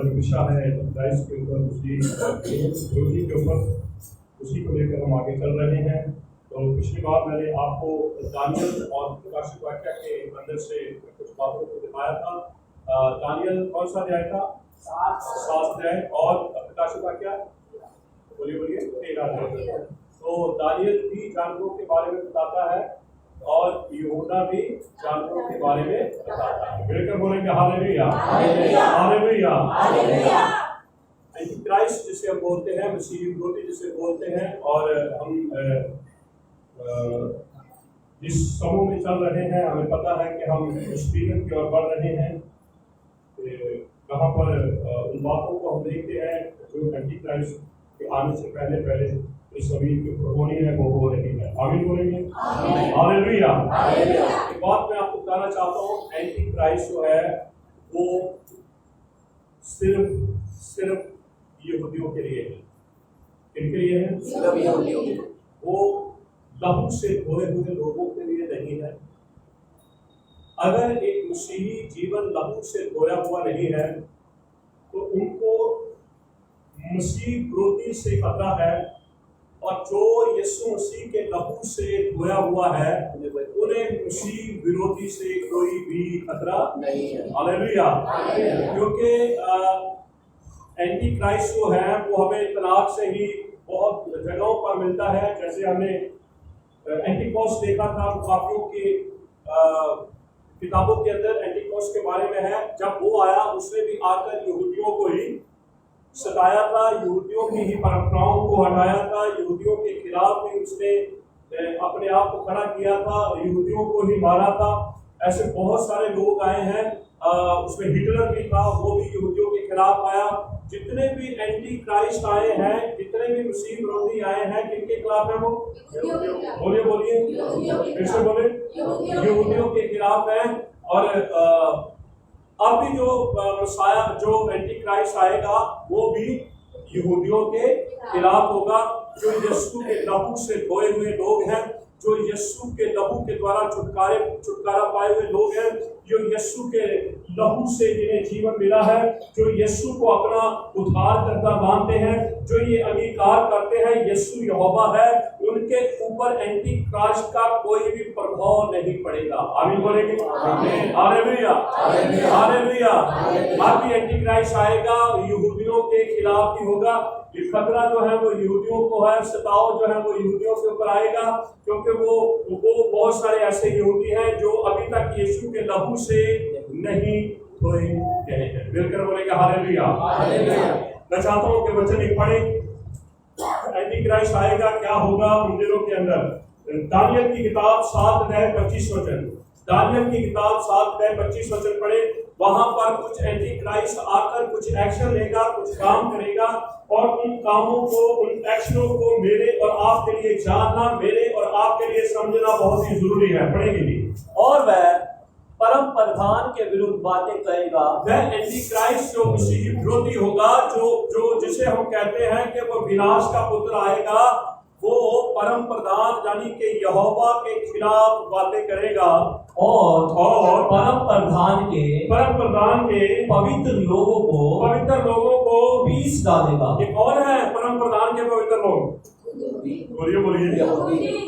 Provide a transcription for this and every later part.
जो विषय है क्राइस्ट के ऊपर, उसी के ऊपर, उसी को लेकर हम आगे चल रहे हैं। तो पिछली बार मैंने आपको दानियल और प्रकाशित वाक्य के अंदर से कुछ बातों को दिखाया था। दानियल कौन सा अध्याय था? 7 अध्याय। और प्रकाशित वाक्य बोलिए 13 अध्याय। तो दानियल भी जानवरों के बारे में बताता है और यूहन्ना भी जानवरों के बारे में बताता है। मिलकर बोलेंगे हालेलुया, हालेलुया, हालेलुया। क्राइस्ट जिसे हम बोलते हैं, मसीही विरोधी जिसे बोलते हैं, और हम जिस समूह में चल रहे हैं, हमें पता है कि हम स्पिरिट की ओर बढ़ रहे हैं। कहाँ पर उन बातों को हम देखते हैं जो एंटी क्राइस्ट के आने से पहले इस जमीन की होनी है, वो हो रही है। आमीन बोलेंगे, हालेलुया। एक बात मैं आपको बताना चाहता हूँ, एंटी क्राइस्ट जो है वो सिर्फ यहूदियों के लिए है। किनके लिए है? सिर्फ यहूदियों के लिए। वो लहू से धोए हुए लोगों के लिए नहीं है। अगर एक मसीही जीवन लहू से धोया हुआ नहीं है तो उनको मसीह विरोधी से खतरा है, और जो यीशु मसीह के लहू से धोया हुआ है उन्हें मसीह विरोधी से कोई भी खतरा नहीं है। हालेलुया। क्योंकि एंटी क्राइस्ट जो है वो हमें तलाक से ही बहुत जगहों पर मिलता है। जैसे हमने एंटीकोस्ट देखा था, काफियों की किताबों के अंदर एंटीकोस्ट के बारे में है। जब वो आया उसने भी आकर यहूदियों को ही सताया था, यहूदियों की ही परंपराओं को हटाया था, यहूदियों के खिलाफ भी उसने अपने आप को खड़ा किया था, यहूदियों को ही मारा था। ऐसे बहुत सारे लोग आए हैं। उसमें हिटलर भी था, वो भी यहूदियों के खिलाफ आया। जितने भी एंटी क्राइस्ट आए हैं, जितने भी मसीह विरोधी आए हैं, किनके खिलाफ है वो? बोलिए फिर से बोले, यहूदियों के खिलाफ है। और अब भी जो मसाया, जो एंटी क्राइस्ट आएगा, वो भी यहूदियों के खिलाफ होगा। जो यीशु के लहू से धोए हुए लोग हैं, जो यीशु के लहू के द्वारा छुटकारा पाए हुए लोग हैं, जो यीशु के लहू से जिन्हें जीवन मिला है, जो यीशु को अपना उद्धारकर्ता मानते हैं, जो ये अंगीकार करते हैं यीशु यहोवा है, उनके ऊपर एंटी क्राइस्ट का कोई भी प्रभाव नहीं पड़ेगा। आमीन बोलेंगे, हालेलुया, हालेलुया। बाकी एंटी क्राइस्ट आएगा यहूदियों के खिलाफ ही होगा। ये खतरा जो है वो यहूदियों को है, सताव जो है वो यहूदियों के ऊपर आएगा, क्योंकि वो बहुत सारे ऐसे यहूदी हैं जो अभी तक यीशु के लहू से नहीं धोए गए हैं। मिलकर बोलेगा हालेलुया, हालेलुया। मैं चाहता हूँ कि वचन एक पढ़े, एंटी क्राइस्ट आएगा, क्या होगा उन दिनों के अंदर। दानियल की किताब 7 अध्याय 25 वचन, दानियल की किताब 7 अध्याय 25 वचन पढ़े। वहां पर कुछ एंटी क्राइस्ट आकर कुछ एक्शन लेगा, कुछ काम करेगा, और उन कामों को, उन एक्शनों को मेरे और आपके लिए जानना, मेरे और आपके लिए समझना बहुत ही जरूरी है। पढ़ेंगे जी। और वह परम प्रधान के विरुद्ध बातें करेगा। वह एंटी क्राइस्ट जो मसीही विरोधी होगा, जो जिसे हम कहते हैं कि वो विनाश का पुत्र आएगा, वो परम प्रधान यानी कि यहोवा के खिलाफ बातें करेगा, और परम प्रधान के पवित्र लोगों को पीस डालेगा। ये कौन है परम प्रधान के पवित्र लोग? बोलिए,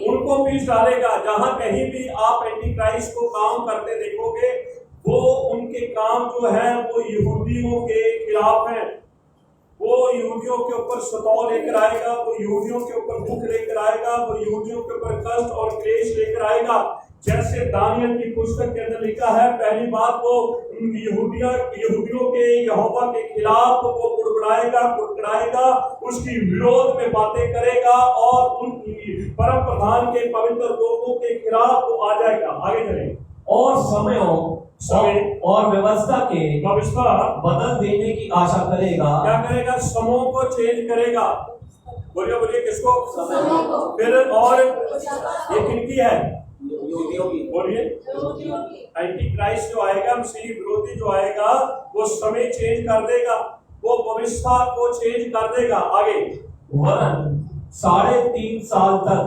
उनको पीस डालेगा। जहां कहीं भी आप एंटी क्राइस्ट को काम करते देखोगे, वो उनके काम जो है वो यहूदियों के खिलाफ है। वो यहूदियों के ऊपर सताव लेकर आएगा, वो यहूदियों के ऊपर दुख लेकर आएगा, वो यहूदियों के ऊपर कष्ट और क्लेश लेकर आएगा। जैसे दानियल की पुस्तक के अंदर लिखा है, पहली बात वो यहूदियों के यहोवा के खिलाफ वो कुड़कुड़ाएगा, उसकी विरोध में बातें करेगा, और उन परम प्रधान के पवित्र लोगों के खिलाफ वो आ जाएगा। आगे चलें। और समय और व्यवस्था बदल देने की आशा करेगा। क्या करेगा? समों को चेंज करेगा। बोलिए किसको? समय को। फिर और ये किनकी है? बोलिए, एंटी क्राइस्ट जो आएगा, मसीह विरोधी जो आएगा, वो समय चेंज कर देगा, वो व्यवस्था को चेंज कर देगा। आगे, वरन 3.5 साल तक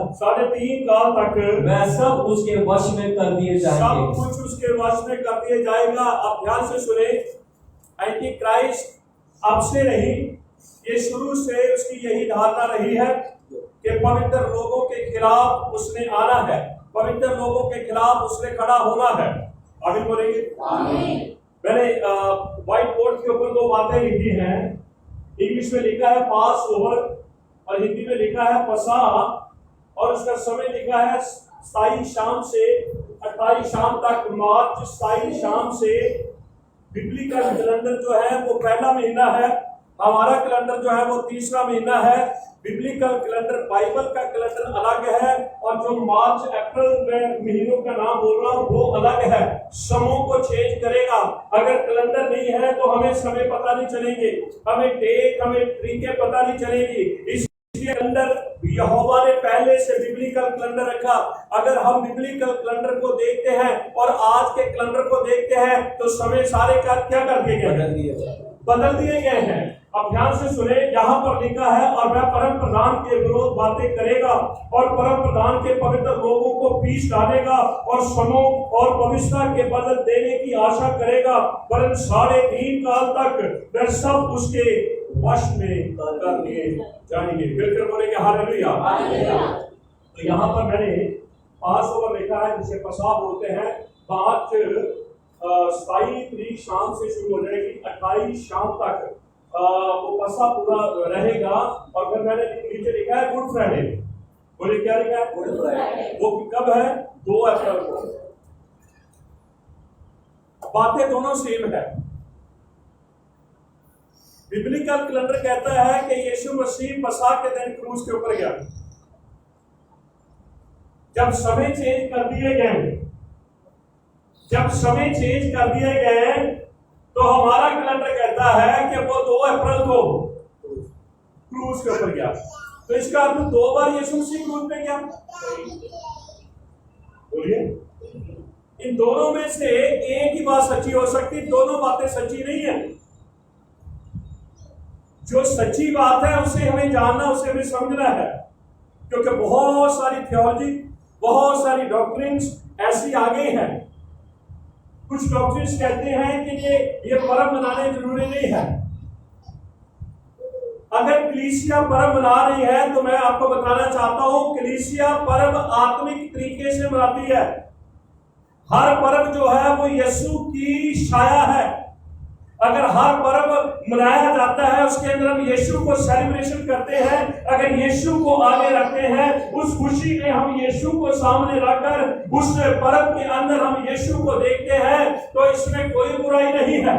वह सब उसके वश में कर दिए जाएंगे। सब कुछ उसके वश में कर दिया जाएगा। अब ध्यान से सुने, एंटी क्राइस्ट अब से नहीं, ये शुरू से उसकी यही धारणा रही है कि पवित्र लोगों के खिलाफ उसने आना है, पवित्र लोगों के खिलाफ उसने खड़ा होना है। आमीन बोलेंगे? मैंने व्हाइट बोर्ड के ऊपर दो बातें लिखी हैं। इंग्लिश में लिखा है पास ओवर और हिंदी में लिखा है पसा, और उसका समय लिखा है 27 शाम से 28 शाम तक, मार्च 27 शाम से। बिब्लिकल कैलेंडर जो है वो पहला महीना है, हमारा कैलेंडर जो है वो तीसरा महीना है। बिब्लिकल कैलेंडर, बाइबल का कैलेंडर अलग है, और जो मार्च अप्रैल में महीनों का नाम बोल रहा हूँ वो अलग है। समों को चेंज करेगा। अगर कैलेंडर नहीं है तो हमें समय पता नहीं चलेंगे, हमें डेट, हमें तरीके पता नहीं चलेगी। इसलिए कैलेंडर यहोवा ने पहले से बिब्लिकल कैलेंडर रखा। अगर हम बिब्लिकल कैलेंडर को देखते हैं और आज के कैलेंडर को देखते हैं तो समय सारे का क्या कर दिए गए? बदल दिए गए हैं। अब ध्यान से सुने, यहाँ पर लिखा है और वह परम प्रधान के विरोध बातें करेगा और परम प्रधान के पवित्र लोगों को पीस डालेगा और समों और पवित्रता के बदल देने की आशा करेगा, परंतु 3.5 काल तक वह सब उसके वश में कर दिए जाएंगे। बिल्कुल बोलेंगे हालेलुया। तो यहाँ पर मैंने पास ओवर लिखा है जिसे पसा बोलते हैं। मार्च 27 तारीख शाम से शुरू हो जाएगी, 28 शाम तक वो पसा पूरा रहेगा। और फिर मैंने नीचे लिखा है गुड फ्राइडे। बोले क्या लिखा है? Good Friday. वो कब है? 2 अप्रैल को। बातें दोनों सेम है। बिब्लिकल कैलेंडर कहता है कि यीशु मसीह पसा के दिन क्रूस के ऊपर गया। जब समय चेंज कर दिए गए, जब समय चेंज कर दिए गए तो हमारा कैलेंडर कहता है कि वो 2 अप्रैल को क्रूस के ऊपर गया। तो इसका अर्थ 2 बार यीशु मसीह क्रूस पे गया। बोलिए, इन दोनों में से एक ही बात सच्ची हो सकती, दोनों बातें सच्ची नहीं है। जो सच्ची बात है उसे हमें जानना, उसे हमें समझना है, क्योंकि बहुत सारी थियोलॉजी, बहुत सारी डॉक्ट्रिन्स ऐसी आ गई हैं। कुछ डॉक्टर्स कहते हैं कि ये पर्व मनाने जरूरी नहीं है। अगर कलीसिया पर्व मना रही है तो मैं आपको बताना चाहता हूं, कलीसिया पर्व आत्मिक तरीके से मनाती है। हर पर्व जो है वो यीशु की छाया है। अगर हर पर्व मनाया जाता है उसके अंदर हम यीशु को सेलिब्रेशन करते हैं, अगर यीशु को आगे रखते हैं, उस खुशी में हम यीशु को सामने रखकर उस पर्व के अंदर हम यीशु को देखते हैं, तो इसमें कोई बुराई नहीं है।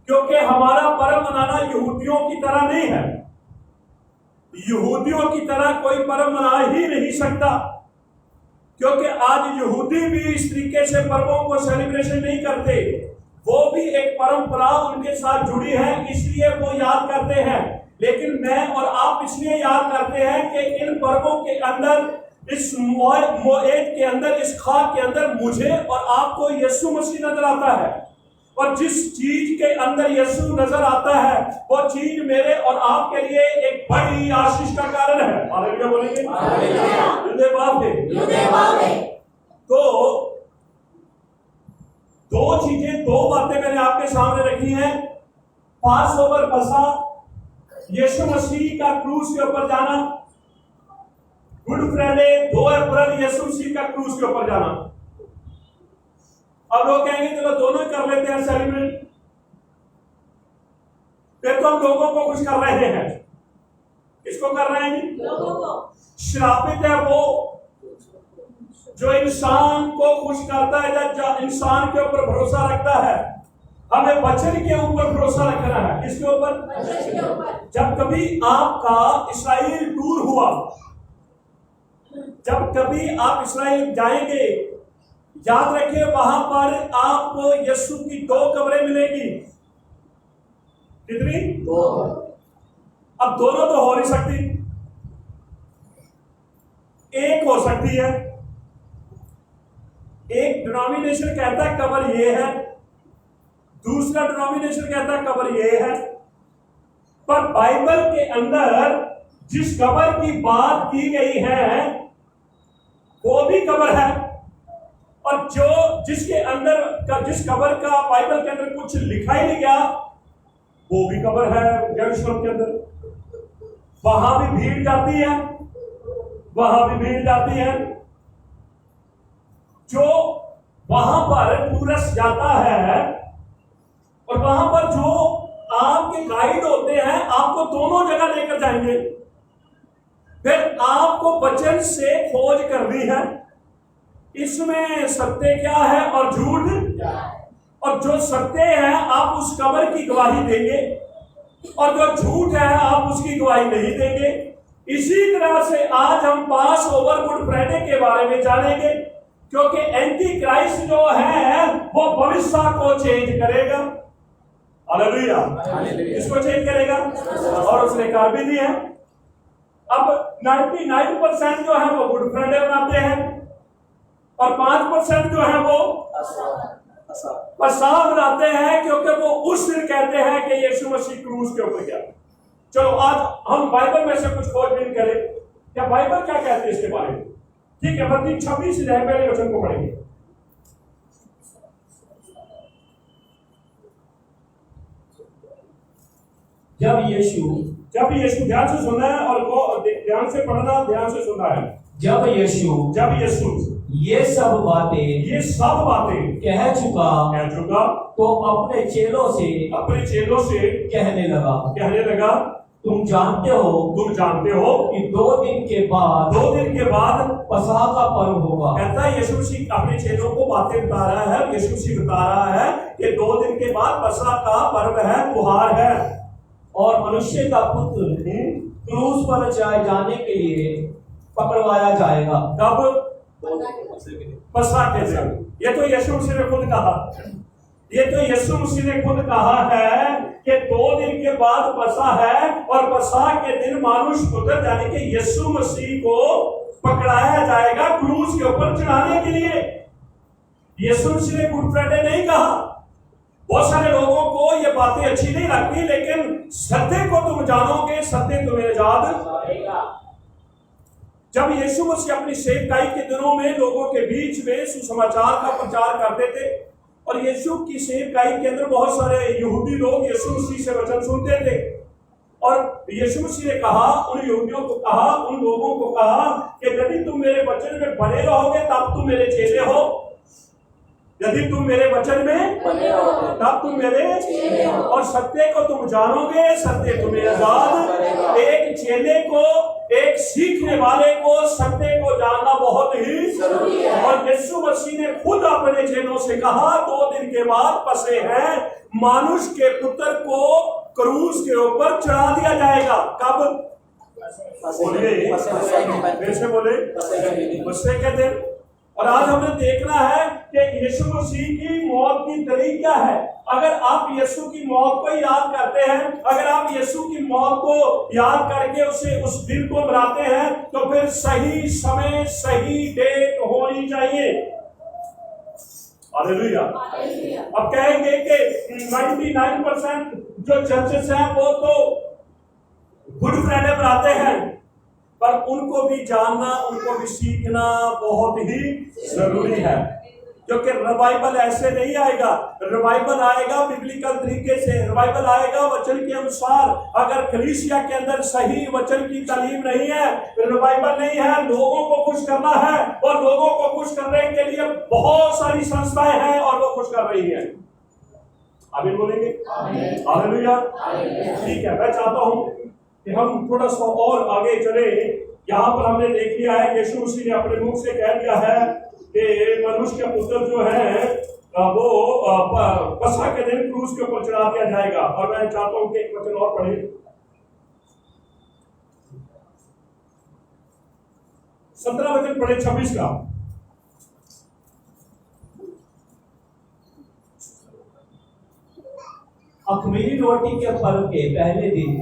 क्योंकि हमारा पर्व मनाना यहूदियों की तरह नहीं है। यहूदियों की तरह कोई पर्व मना ही नहीं सकता, क्योंकि आज यहूदी भी इस तरीके से पर्वों को सेलिब्रेशन नहीं करते। वो भी एक परंपरा उनके साथ जुड़ी है, इसलिए वो याद करते हैं। लेकिन मैं और आप इसलिए याद करते हैं कि इन पर्वों के अंदर, इस मोएद के अंदर, इस खाक के अंदर मुझे और आपको यीशु मसीह नजर आता है। और जिस चीज के अंदर यीशु नजर आता है वो चीज मेरे और आपके लिए एक बड़ी आशीष का कारण है। हालेलुया बोलेंगे? तो दो चीजें, दो बातें मैंने आपके सामने रखी हैं। पास ओवर पसा, यीशु मसीह का क्रूस के ऊपर जाना। गुड फ्राइडे 2 अप्रैल यीशु मसीह का क्रूस के ऊपर जाना। अब लोग कहेंगे चलो दोनों ही कर लेते हैं सेलिब्रेट, फिर तो हम लोगों को कुछ कर रहे हैं। किसको कर रहे हैं? लोगों को। श्रापित है वो जो इंसान को खुश करता है, जो इंसान के ऊपर भरोसा रखता है। हमें वचन के ऊपर भरोसा रखना है। किसके ऊपर? वचन के ऊपर। जब कभी आपका इस्राएल टूर हुआ, जब कभी आप इस्राएल जाएंगे, याद रखिए वहां पर आपको यीशु की 2 कब्रें मिलेगी। कितनी? 2। अब दोनों तो हो नहीं सकती, एक हो सकती है। एक डिनोमिनेशन कहता है कब्र ये है, दूसरा डिनोमिनेशन कहता है कब्र ये है। पर बाइबल के अंदर जिस कब्र की बात की गई है वो भी कब्र है, और जिसके अंदर जिस कब्र का बाइबल के अंदर कुछ लिखा ही नहीं गया वो भी कब्र है यरूशलेम के अंदर। वहां भी भीड़ जाती है, वहां भी भीड़ जाती है। जो वहां पर टूरिस्ट जाता है और वहां पर जो आपके गाइड होते हैं आपको दोनों जगह लेकर जाएंगे। फिर आपको वचन से खोज करनी है, इसमें सत्य क्या है और झूठ, और जो सत्य है आप उस कब्र की गवाही देंगे और जो झूठ है आप उसकी गवाही नहीं देंगे। इसी तरह से आज हम पास ओवर गुड फ्राइडे के बारे में जानेंगे, क्योंकि एंटी क्राइस्ट जो है वो भविष्य को चेंज करेगा। हालेलुया, इसको चेंज करेगा और उसने कर भी दिया। अब 99% जो है वो गुड फ्राइडे मनाते हैं और 5% जो है वो पसाह मनाते हैं, क्योंकि वो उस दिन कहते हैं कि यीशु मसीह क्रूस के ऊपर गया। चलो आज हम बाइबल में से कुछ खोजबीन करें, क्या बाइबल क्या कहती है इसके बारे में। ठीक है, मत्ती 26 पहले वचन को पढ़ेंगे। जब यीशु ध्यान से सुनना है और ध्यान से पढ़ना, ध्यान से सुनना है। जब यीशु ये सब बातें कह चुका तो अपने चेलों से कहने लगा, तुम जानते हो कि 2 दिन के बाद पसहा का पर्व होगा। कहता है यीशु मसीह अपने चेलों को बातें बता रहा है। यीशु मसीह बता रहा है कि 2 दिन के बाद पसहा का पर्व है, त्योहार है, और मनुष्य का पुत्र क्रूस पर जाने के लिए पकड़वाया जाएगा। कब? पसहा के दिन। ये तो यीशु मसीह ने खुद कहा, है कि 2 दिन के बाद पसहा है और पसहा के दिन मनुष्य पुत्र यानी कि यीशु मसीह को पकड़ाया जाएगा क्रूस के ऊपर चढ़ाने के लिए। यीशु मसीह ने गुड फ्राइडे नहीं कहा। बहुत सारे लोगों को ये बातें अच्छी नहीं लगती, लेकिन सत्य को तुम जानोगे, सत्य तुम्हें आजाद। जब यीशु मसीह अपनी सेवकाई के दिनों में लोगों के बीच में सुसमाचार का प्रचार करते थे और यीशु की सेवकाई के अंदर बहुत सारे यहूदी लोग यीशु मसीह से वचन सुनते थे और यीशु मसीह ने कहा, उन यहूदियों को कहा, उन लोगों को कहा कि यदि तुम मेरे वचन में बने रहोगे तब तुम मेरे चेले हो। यदि तुम मेरे वचन में बने रहोगे तब तुम मेरे चेले हो और सत्य को तुम जानोगे, सत्य तुम्हें आजाद। एक चेले को, एक सीखने वाले को सत्य को जानना बहुत ही जरूरी है। और यीशु मसीह ने खुद अपने चेलों से कहा 2 दिन के बाद पसे हैं, मनुष्य के पुत्र को क्रूस के ऊपर चढ़ा दिया जाएगा। कब? बोलिए, फिर से बोले, पसे के दिन। और आज हमने देखना है कि यीशु मसीह की मौत की तारीख क्या है। अगर आप यीशु की मौत को याद करते हैं, अगर आप यीशु की मौत को याद करके उसे उस दिन को मनाते हैं, तो फिर सही समय, सही डेट होनी चाहिए। हालेलुया। अब कहेंगे कि 99% जो चर्चेस हैं वो तो गुड फ्राइडे मनाते हैं, पर उनको भी जानना, उनको भी सीखना बहुत ही जरूरी है। क्योंकि रिवाइवल ऐसे नहीं आएगा। रिवाइवल आएगा बिब्लिकल तरीके से, रिवाइवल आएगा वचन के अनुसार। अगर कलीसिया के अंदर सही वचन की तालीम नहीं है, रिवाइवल नहीं है, लोगों को खुश करना है और लोगों को खुश करने के लिए बहुत सारी संस्थाएं हैं और वो खुश कर रही हैं। आमीन बोलेंगे? हालेलुया। ठीक है, मैं चाहता हूं कि हम थोड़ा सा और आगे चले। यहाँ पर हमने देख लिया है, यीशु मसीह ने अपने मुख से कह दिया है कि मनुष्य का पुत्र जो है वो पसहा के दिन क्रूस के ऊपर चढ़ा दिया जाएगा। और मैं चाहता हूँ कि एक वचन और पढ़े, 17 वचन पढ़े 26 का। अख़मीरी रोटी के पर्व के पहले दिन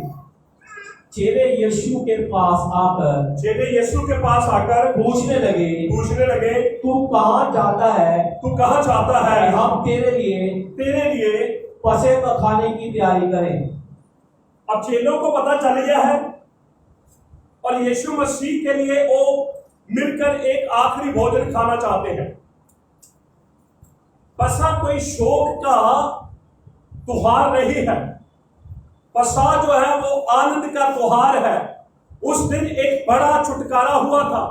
चेले यीशु के पास आकर पूछने लगे, तू कहाँ चाहता है हम तेरे लिए पसे का खाने की तैयारी करें। अब चेलों को पता चल गया है और यीशु मसीह के लिए वो मिलकर एक आखिरी भोजन खाना चाहते हैं। पसहा कोई शोक का त्योहार नहीं है, पसहा जो है वो आनंद का त्योहार है। उस दिन एक बड़ा छुटकारा हुआ था।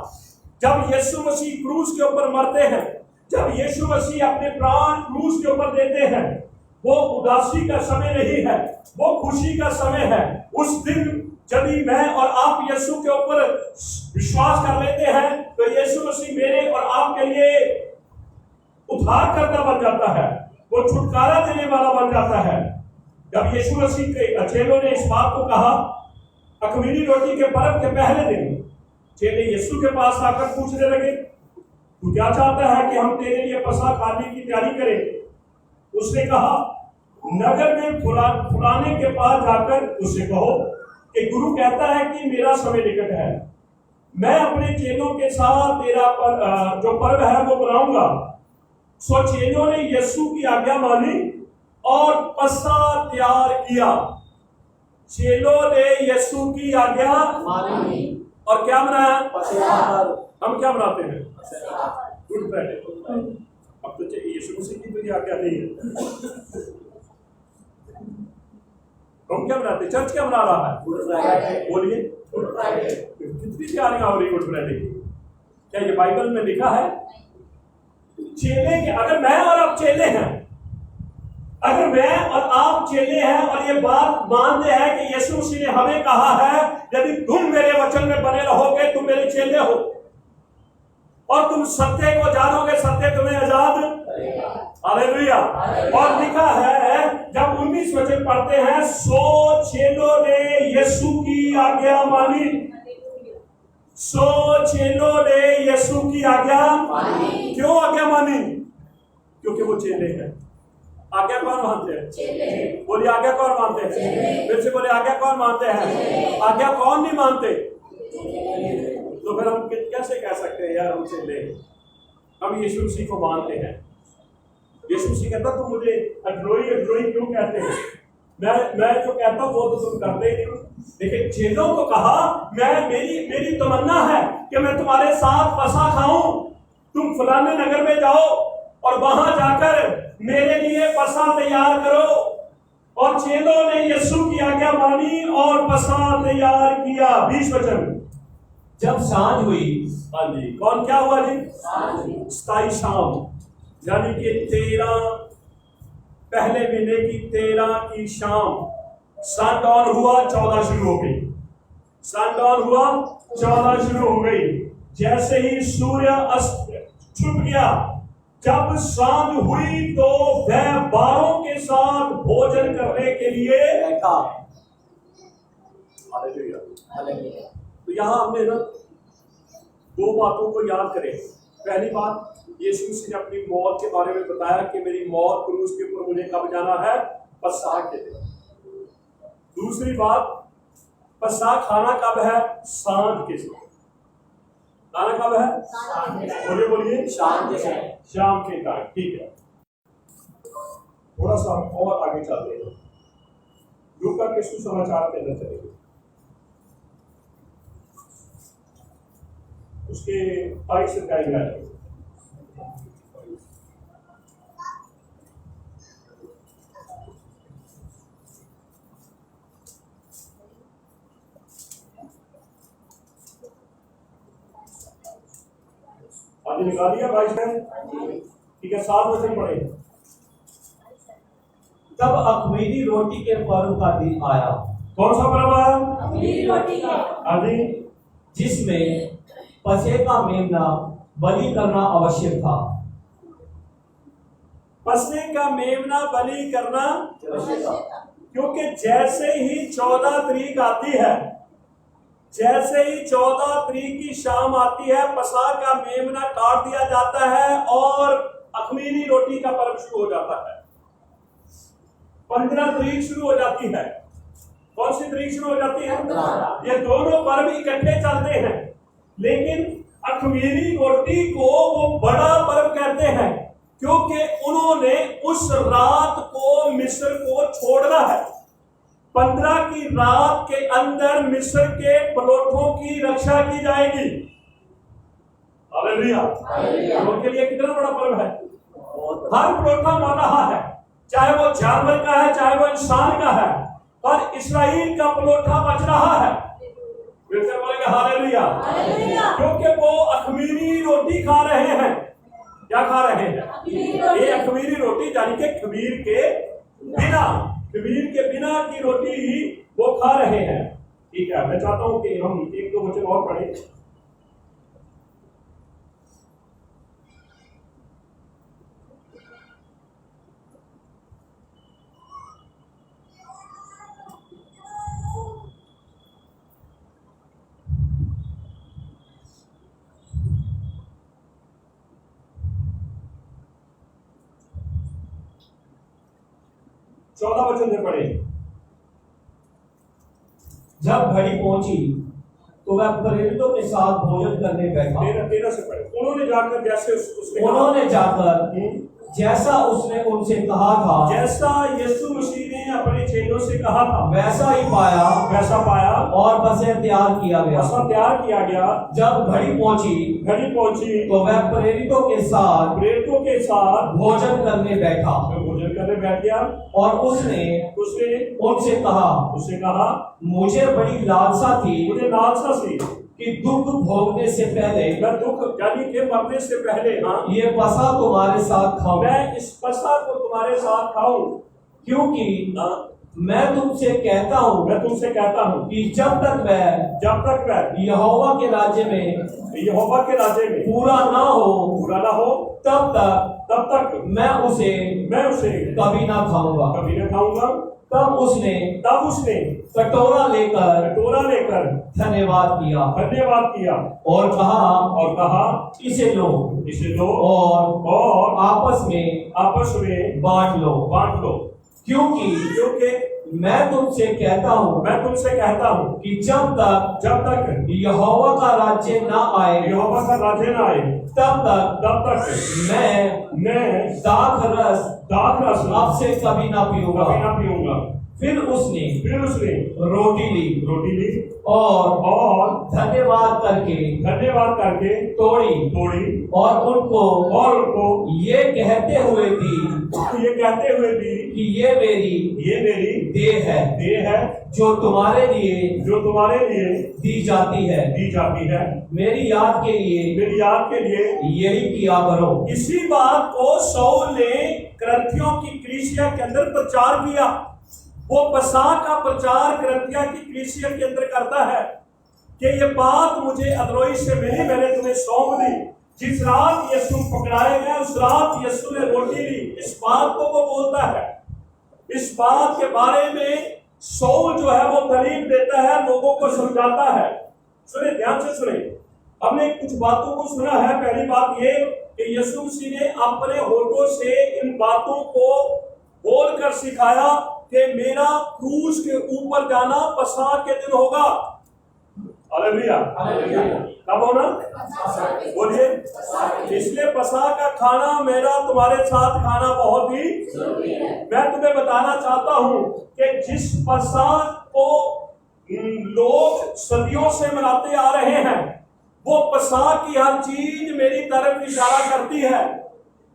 जब यीशु मसीह क्रूस के ऊपर मरते हैं, जब यीशु मसीह अपने प्राण क्रूस के ऊपर देते हैं, वो उदासी का समय नहीं है, वो खुशी का समय है। उस दिन जब मैं और आप यीशु के ऊपर विश्वास कर लेते हैं तो यीशु मसीह मेरे और आपके लिए उद्धार करता बन जाता है, वो छुटकारा देने वाला बन जाता है। जब यीशु मसीह के चेलों ने इस बात को कहा, अख़मीरी रोटी के पर्व के पहले दिन चेले यीशु के पास आकर पूछने लगे, तू क्या चाहता है कि हम तेरे लिए पसहा खाने की तैयारी करें? उसने कहा, नगर में फुलाने के पास जाकर उससे कहो कि गुरु कहता है कि मेरा समय निकट है, मैं अपने चेलों के साथ तेरा जो पर्व है वो बनाऊंगा। सो चेलों ने यीशु की आज्ञा मानी और पसहा तैयार किया। चेलों ने यीशु की आज्ञा मानी और क्या बनाया? हम क्या बनाते हैं? Good Friday. अब तो यीशु मसीह की कोई आज्ञा नहीं है। हम क्या बनाते? चर्च क्या बना रहा है? Good Friday. बोलिए, गुड फ्राइडे। कितनी तैयारियां हो रही गुड फ्राइडे की? क्या ये बाइबल में लिखा है? चेले के, अगर मैं और आप चेले हैं, अगर मैं और आप चेले हैं और ये बात मानते हैं कि यीशु मसीह ने हमें कहा है, यदि तुम मेरे वचन में बने रहोगे तुम मेरे चेले हो और तुम सत्य को जानोगे, सत्य तुम्हें आजाद। हालेलुया। और लिखा है, जब 19 वचन पढ़ते हैं, सो चेलों ने यीशु की आज्ञा मानी। सो चेलों ने यीशु की आज्ञा मानी। क्यों आज्ञा मानी? क्योंकि वो चेले हैं। आज्ञा कौन मानते हैं? चेले। बोलिए, आज्ञा कौन मानते हैं? फिर से बोले, आज्ञा कौन मानते हैं? आज्ञा कौन नहीं मानते? तो फिर हम कैसे कह सकते हैं यार हम चेले? हम यीशु मसीह को मानते हैं। यीशु मसीह कहता, तुम मुझे अग्रोही क्यों कहते हैं? मैं जो कहता हूँ वो तो तुम करते ही नहीं। लेकिन चेलों को कहा, मेरी तमन्ना है कि मैं तुम्हारे साथ पसहा खाऊं। तुम फलाने नगर में जाओ और वहां जाकर मेरे लिए पसहा तैयार करो। और चेलों ने यीशु की आज्ञा मानी और पसहा तैयार किया। 20 वचन। जब सांझ हुई, हाँ जी, कौन क्या हुआ जी? 27 शाम, यानी कि 13 पहले महीने की 13 की शाम सनडाउन हुआ, 14 शुरू हो गई। सनडाउन हुआ, 14 शुरू हो गई। जैसे ही सूर्य अस्त छुप गया, जब सांझ हुई तो वह बारों के साथ भोजन करने के लिए बैठा। हालेलुया। तो यहां हमने ना 2 बातों को याद करें। पहली बात, यीशु मसीह ने अपनी मौत के बारे में बताया कि मेरी मौत क्रूस के ऊपर मुझे कब जाना है? पसहा के दिन। दूसरी बात, पसहा खाना कब है? सांझ के समय। खाना कब है? बोलिए, शाम के टाइम। ठीक है, थोड़ा सा और आगे चलते हैं। लूका के सुसमाचार के अंदर चलेंगे, उसके 22 अध्याय में आएंगे। आगे निकाल दिया 22 में? ठीक है, 7 वचन पढ़े। तब अख़मीरी रोटी के पर्व का दिन आया। कौन सा पर्व आया? अख़मीरी रोटी का। आदि जिसमें पसहे का मेमना बलि करना आवश्यक था। पसहे का मेमना बलि करना, क्योंकि जैसे ही 14 तारीख आती है, जैसे ही 14 तारीख की शाम आती है, पसहा का मेमना काट दिया जाता है और अख़मीरी रोटी का पर्व शुरू हो जाता है। 15 तारीख शुरू हो जाती है। कौन सी तारीख शुरू हो जाती है? ये दोनों पर्व इकट्ठे चलते हैं, लेकिन अख़मीरी रोटी को वो बड़ा पर्व कहते हैं क्योंकि उन्होंने उस रात को मिस्र को छोड़ना है। 15 की रात के अंदर मिस्र के पलोठों की रक्षा की जाएगी। हालेलुया। उनके लिए कितना बड़ा पर्व है? हर पलोठा मर रहा है, चाहे वो जानवर का है चाहे वो इंसान का है। पर इस्राएल का पलोठा बच रहा है। मिलकर बोलेंगे हालेलुया। क्योंकि वो अखमीरी रोटी खा रहे हैं। क्या खा रहे हैं? ये अखमीरी रोटी, यानी कि खमीर के बिना की रोटी ही वो खा रहे हैं। ठीक है, मैं चाहता हूं कि हम एक दो वचन और पढ़ें। चौदह वचन से पढ़े। जब घड़ी पहुंची तो वह प्रेरितों के साथ भोजन करने बैठा। 13 से पढ़े। उन्होंने जाकर जैसा उसने उनसे कहा था, जैसा यीशु मसीह ने अपने चेलों से कहा था, वैसा ही पाया और बसें तैयार किया गया। जब घड़ी पहुंची तो वह प्रेरितों के साथ भोजन करने बैठ गया। और उसने उनसे कहा, मुझे बड़ी लालसा थी कि दुख भोगने से पहले, यानी कि मरने से पहले, ये पसा तुम्हारे साथ खाऊं। मैं इस पसा को तुम्हारे साथ खाऊं, क्योंकि मैं तुमसे कहता हूं कि जब तक मैं यहोवा के राज्य में पूरा ना हो तब तक मैं उसे कभी ना खाऊंगा। तब उसने कटोरा लेकर धन्यवाद किया और कहा, इसे लो और आपस में बांट लो। क्योंकि मैं तुमसे कहता हूं कि जब तक यहोवा का राज्य ना आए तब तक मैं दाख रस अब से कभी ना पीऊंगा। फिर उसने रोटी ली और धन्यवाद करके तोड़ी और उनको ये कहते हुए दी कि ये मेरी देह है जो तुम्हारे लिए दी जाती है। मेरी याद के लिए यही किया करो। इसी बात को शाऊल ने करंथियों की कलीसिया के अंदर प्रचार किया। वो पसाह का प्रचार करंथिया की कलीसिया के अंदर करता है कि ये बात मुझे अदरोई से मिली, मैंने तुम्हें सौंप दी। जिस रात यीशु पकड़ाए गए उस रात यीशु ने रोटी ली। इस बात को वो बोलता है। इस बात के बारे में शाऊल जो है वो तालीम देता है, लोगों को समझाता है। सुने, ध्यान से सुने। हमने कुछ बातों को सुना है। पहली बात ये कि यीशु मसीह ने अपने होठों से इन बातों को बोलकर सिखाया कि मेरा क्रूस के ऊपर जाना पसाह के दिन होगा। हालेलुया। कब होना? बोलिए। इसलिए पसाह का खाना मेरा तुम्हारे साथ खाना बहुत ही मैं तुम्हें बताना चाहता हूं कि जिस पसाह को लोग सदियों से मनाते आ रहे हैं, वो पसाह की हर चीज मेरी तरफ इशारा करती है।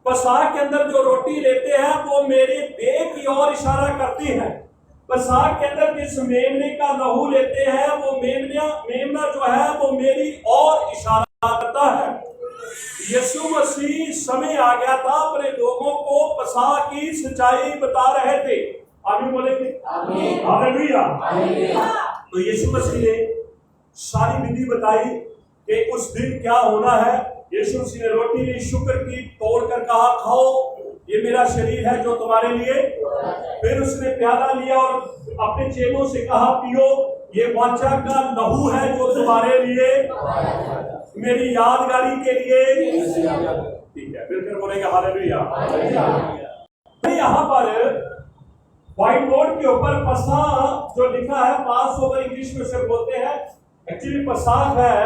पसाह के अंदर जो रोटी लेते हैं वो मेरे देह की ओर इशारा करती है। पसाह के अंदर जिस मेमने का लहू लेते हैं वो मेमना जो है वो मेरी ओर इशारा करता है। यीशु मसीह समय आ गया था, अपने लोगों को पसाह की सच्चाई बता रहे थे। आमीन बोलेंगे? हालेलुया। तो यीशु मसीह ने सारी विधि बताई कि उस दिन क्या होना है। यीशु मसीह ने रोटी ली, शुक्र की, तोड़कर कहा, खाओ, ये मेरा शरीर है जो तुम्हारे लिए। फिर उसने प्याला लिया और अपने चेलों से कहा, पियो, ये वाचा का लहू है जो तुम्हारे लिए, मेरी यादगारी के लिए। ठीक है, फिर बोलेंगे हालेलुया। यहाँ पर व्हाइट बोर्ड के ऊपर पसाह जो लिखा है, पास ओवर इंग्लिश में से बोलते हैं, एक्चुअली पसाह है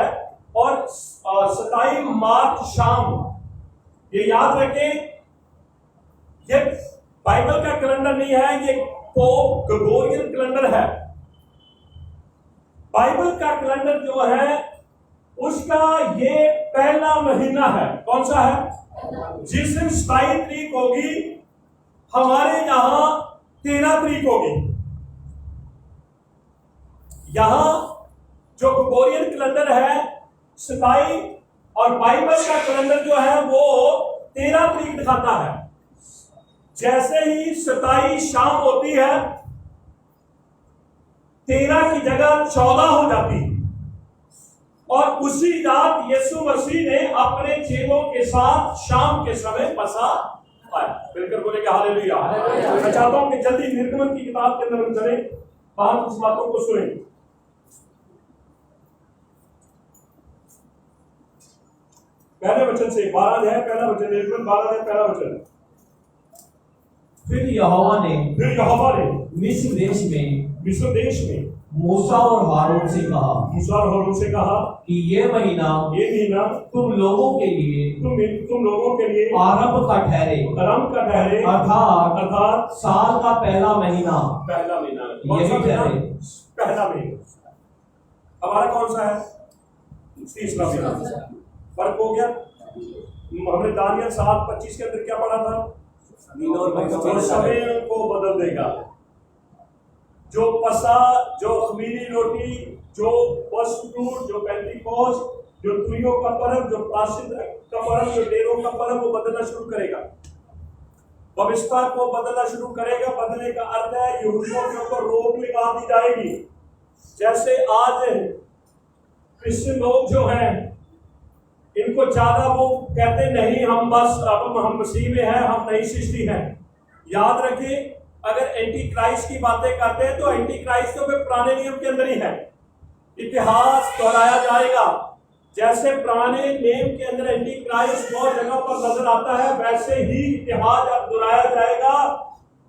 और 27 मार्च शाम। ये याद रखें, ये बाइबल का कैलेंडर नहीं है, ये पोप ग्रेगोरियन कैलेंडर है। बाइबल का कैलेंडर जो है उसका ये पहला महीना है। कौन सा है? जिस दिन 27 तारीख होगी, हमारे यहां 13 तारीख होगी। यहाँ जो ग्रेगोरियन कैलेंडर है 27 और बाइबल का कैलेंडर जो है वो 13 तारीख दिखाता है। जैसे ही 27 शाम होती है 13 की जगह 14 हो जाती है और उसी रात यीशु मसीह ने अपने चेलों के साथ शाम के समय पसा पाया। बिल्कुल बोलेंगे हालेलुया। मैं चाहता हूं कि जल्दी निर्गमन की किताब के अंदर हम चलें, वहां कुछ बातों को सुने। पहले वचन से 12 है, पहला वचन, निर्गमन 12 है, पहला वचन। फिर यहोवा ने मिस्र देश में मूसा और हारून से कहा कि ये महीना तुम लोगों के लिए आरंभ का ठहरे, अर्थात साल का पहला महीना यही ठहरे। पहला महीना हमारा कौन सा है? तीसरा महीना। फर्क हो गया। हमने दानियल 7:25 के अंदर क्या पढ़ा था? और समय को बदल देगा। जो पसा, जो खमीरी रोटी, जो फर्स्ट फ्रूट, जो पेंटिकोस्ट, जो तुरियों का पर्व, जो प्रायश्चित का पर्व, जो डेरों का पर्व, वो बदलना शुरू करेगा। भविष्यता को बदलना शुरू करेगा। बदलने का अर्थ है यहूदियों के ऊपर रोक लगा दी जाएगी। जैसे आज क्रिश्चियन लोग जो हैं इनको ज्यादा वो कहते नहीं हम बस अब हम मसीह में हैं, हम नई सृष्टि हैं। याद रखिए, अगर एंटी क्राइस्ट की बातें करते हैं तो एंटी क्राइस्ट तो फिर पुराने नियम के अंदर ही है। इतिहास दोहराया जाएगा। जैसे पुराने नियम के अंदर एंटी क्राइस्ट बहुत जगह पर नजर आता है, वैसे ही इतिहास अब दोहराया जाएगा।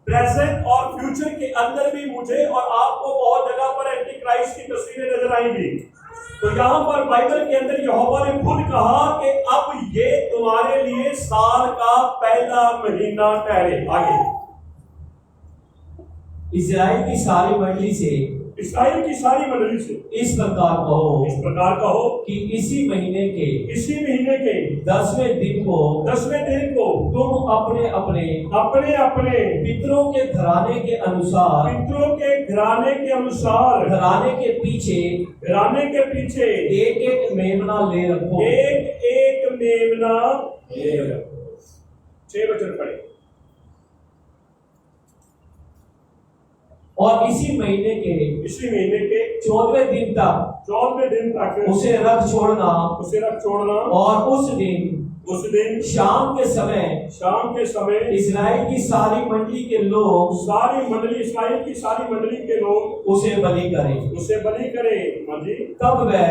प्रेजेंट और फ्यूचर के अंदर भी मुझे और आपको बहुत जगह पर एंटी क्राइस्ट की तस्वीरें नजर आएंगी। तो यहाँ पर बाइबल के अंदर यहोवा ने खुद कहा कि अब ये तुम्हारे लिए साल का पहला महीना ठहरे। आगे इस्राएल की सारी मंडली से इस प्रकार कहो कि इसी महीने के 10वें दिन को तुम अपने अपने पितरों के घराने के अनुसार घराने के पीछे एक मेमना ले रखो। एक मेमना ले रखो। 6 वचन पढ़े। और इसी महीने के 14वें दिन तक उसे रख छोड़ना और उस दिन शाम के समय इस्राएल की सारी मंडली के लोग उसे बलि करें। तब वह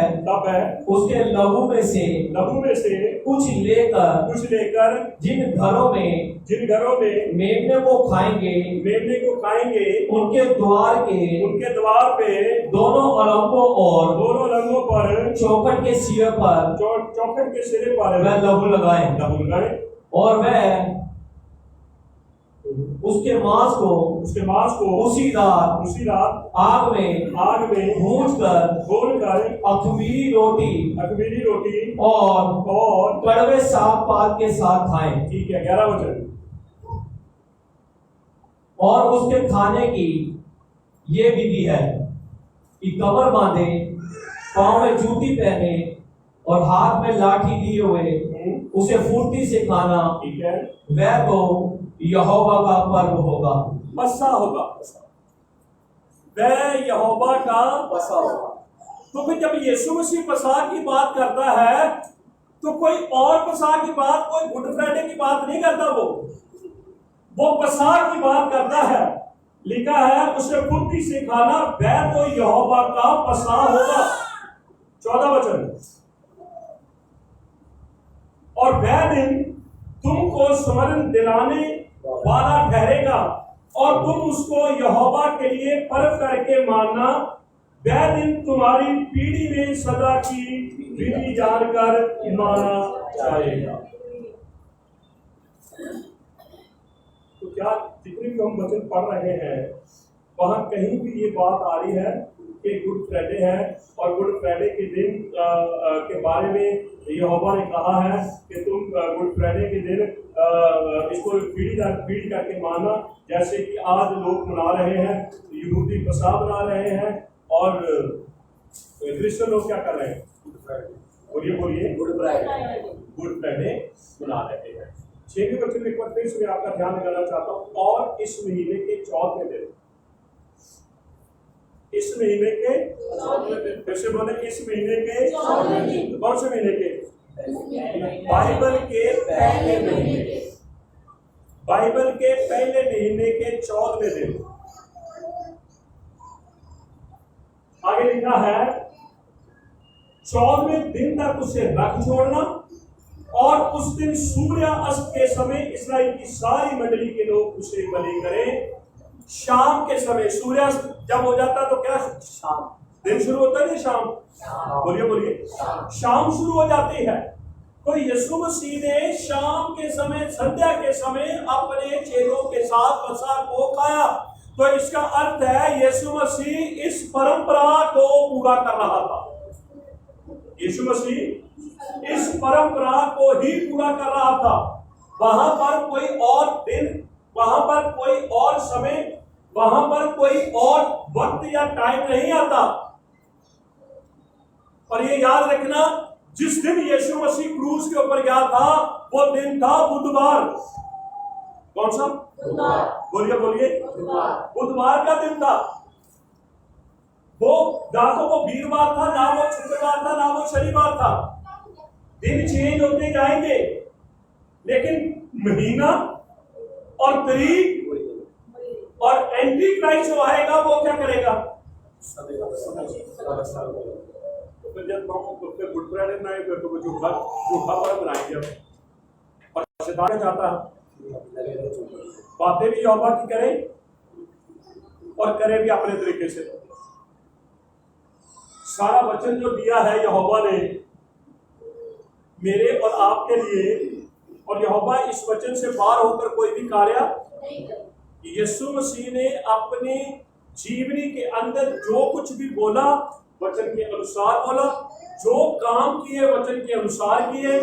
उसके लहू में से कुछ लेकर जिन घरों में मेमने को खाएंगे उनके द्वार पे दोनों अलंगों पर चौखट के सिरे पर वह लहू लगाए और वह उसके मांस को उसी रात आग में भूनकर अख़मीरी रोटी और कड़वे साग पात के साथ खाएं। ठीक है। 11 वचन। और उसके खाने की ये विधि है कि कमर बांधे, पांव में जूती पहने और हाथ में लाठी लिए हुए उसे फुर्ती से खाना। ठीक है। वह तो यहोवा का पर्व होगा। पसा होगा। वह यहोवा का पसा होगा। तो फिर जब यीशु मसीह पसा की बात करता है तो कोई और पसा की बात, कोई गुड फ्राइडे की बात नहीं करता। वो पसा की बात करता है। लिखा है उसे फुर्ती से खाना, वह तो यहोवा का पसा होगा। 14 वचन। और वह दिन तुमको स्मरण दिलाने वाला ठहरेगा और तुम उसको यहोवा के लिए पर्व करके मानना। वह दिन तुम्हारी पीढ़ी में सदा की विधि जानकर माना जाएगा। तो क्या जितने भी हम वचन पढ़ रहे हैं वहां कहीं भी ये बात आ रही है कि गुड फ्राइडे है और गुड फ्राइडे के दिन के बारे में यहोवा ने कहा है कि तुम गुड फ्राइडे के दिन इसको पीढ़ी करके मानना। जैसे कि आज लोग मना रहे हैं, यहूदी पसा बना रहे हैं और क्रिश्चियन लोग क्या कर रहे हैं? बोलिए बोलिए, गुड फ्राइडे मना रहे हैं। 6वें वचन में एक बार फिर से मैं आपका ध्यान दिलाना चाहता हूँ। और इस महीने के 14वें दिन, इस महीने के 14वें दिन, फिर से बोले, इस महीने के 14वें दिन। कौन से महीने के? बाइबल के पहले महीने के, बाइबल के पहले महीने के 14वें दिन। आगे लिखा है 14वें दिन तक उसे रख छोड़ना, और उस दिन सूर्य अस्त के समय इस्राएल की सारी मंडली के लोग उसे बलि करें। शाम के समय, सूर्य जब हो जाता तो क्या? शाम। दिन शुरू होता है, शाम। बोलिए बोलिए, शाम शुरू हो जाती है। तो यीशु मसीह ने शाम के समय, संध्या के समय अपने चेलों के साथ फसह को खाया। तो इसका अर्थ है यीशु मसीह इस परंपरा को पूरा कर रहा था। यीशु मसीह इस परंपरा को ही पूरा कर रहा था। वहां पर कोई और दिन, वहां पर कोई और समय, वहां पर कोई और वक्त या टाइम नहीं आता। और ये याद रखना, जिस दिन यीशु मसीह क्रूस के ऊपर गया था वो दिन था बुधवार। कौन सा? बुधवार। बोलिए बोलिए, बुधवार का दिन था। वो ना तो वो वीरवार था, ना वो शुक्रवार था, ना वो शनिवार था। दिन चेंज होते जाएंगे, लेकिन महीना और तारीख और एंटी क्राइस्ट जो आएगा वो क्या करेगा? तो जब हम गुड फ्राइडे नाइट तो वो जो खबर बनाएंगे और शैतान चाहता बातें भी यहोवा की करें और करें भी अपने तरीके से। सारा वचन जो दिया है यहोवा ने मेरे और आपके लिए, और यहोवा इस वचन से पार होकर कोई भी कार्य, यीशु मसीह ने अपनी जीवनी के अंदर जो कुछ भी बोला वचन के अनुसार बोला, जो काम किए वचन के अनुसार किए।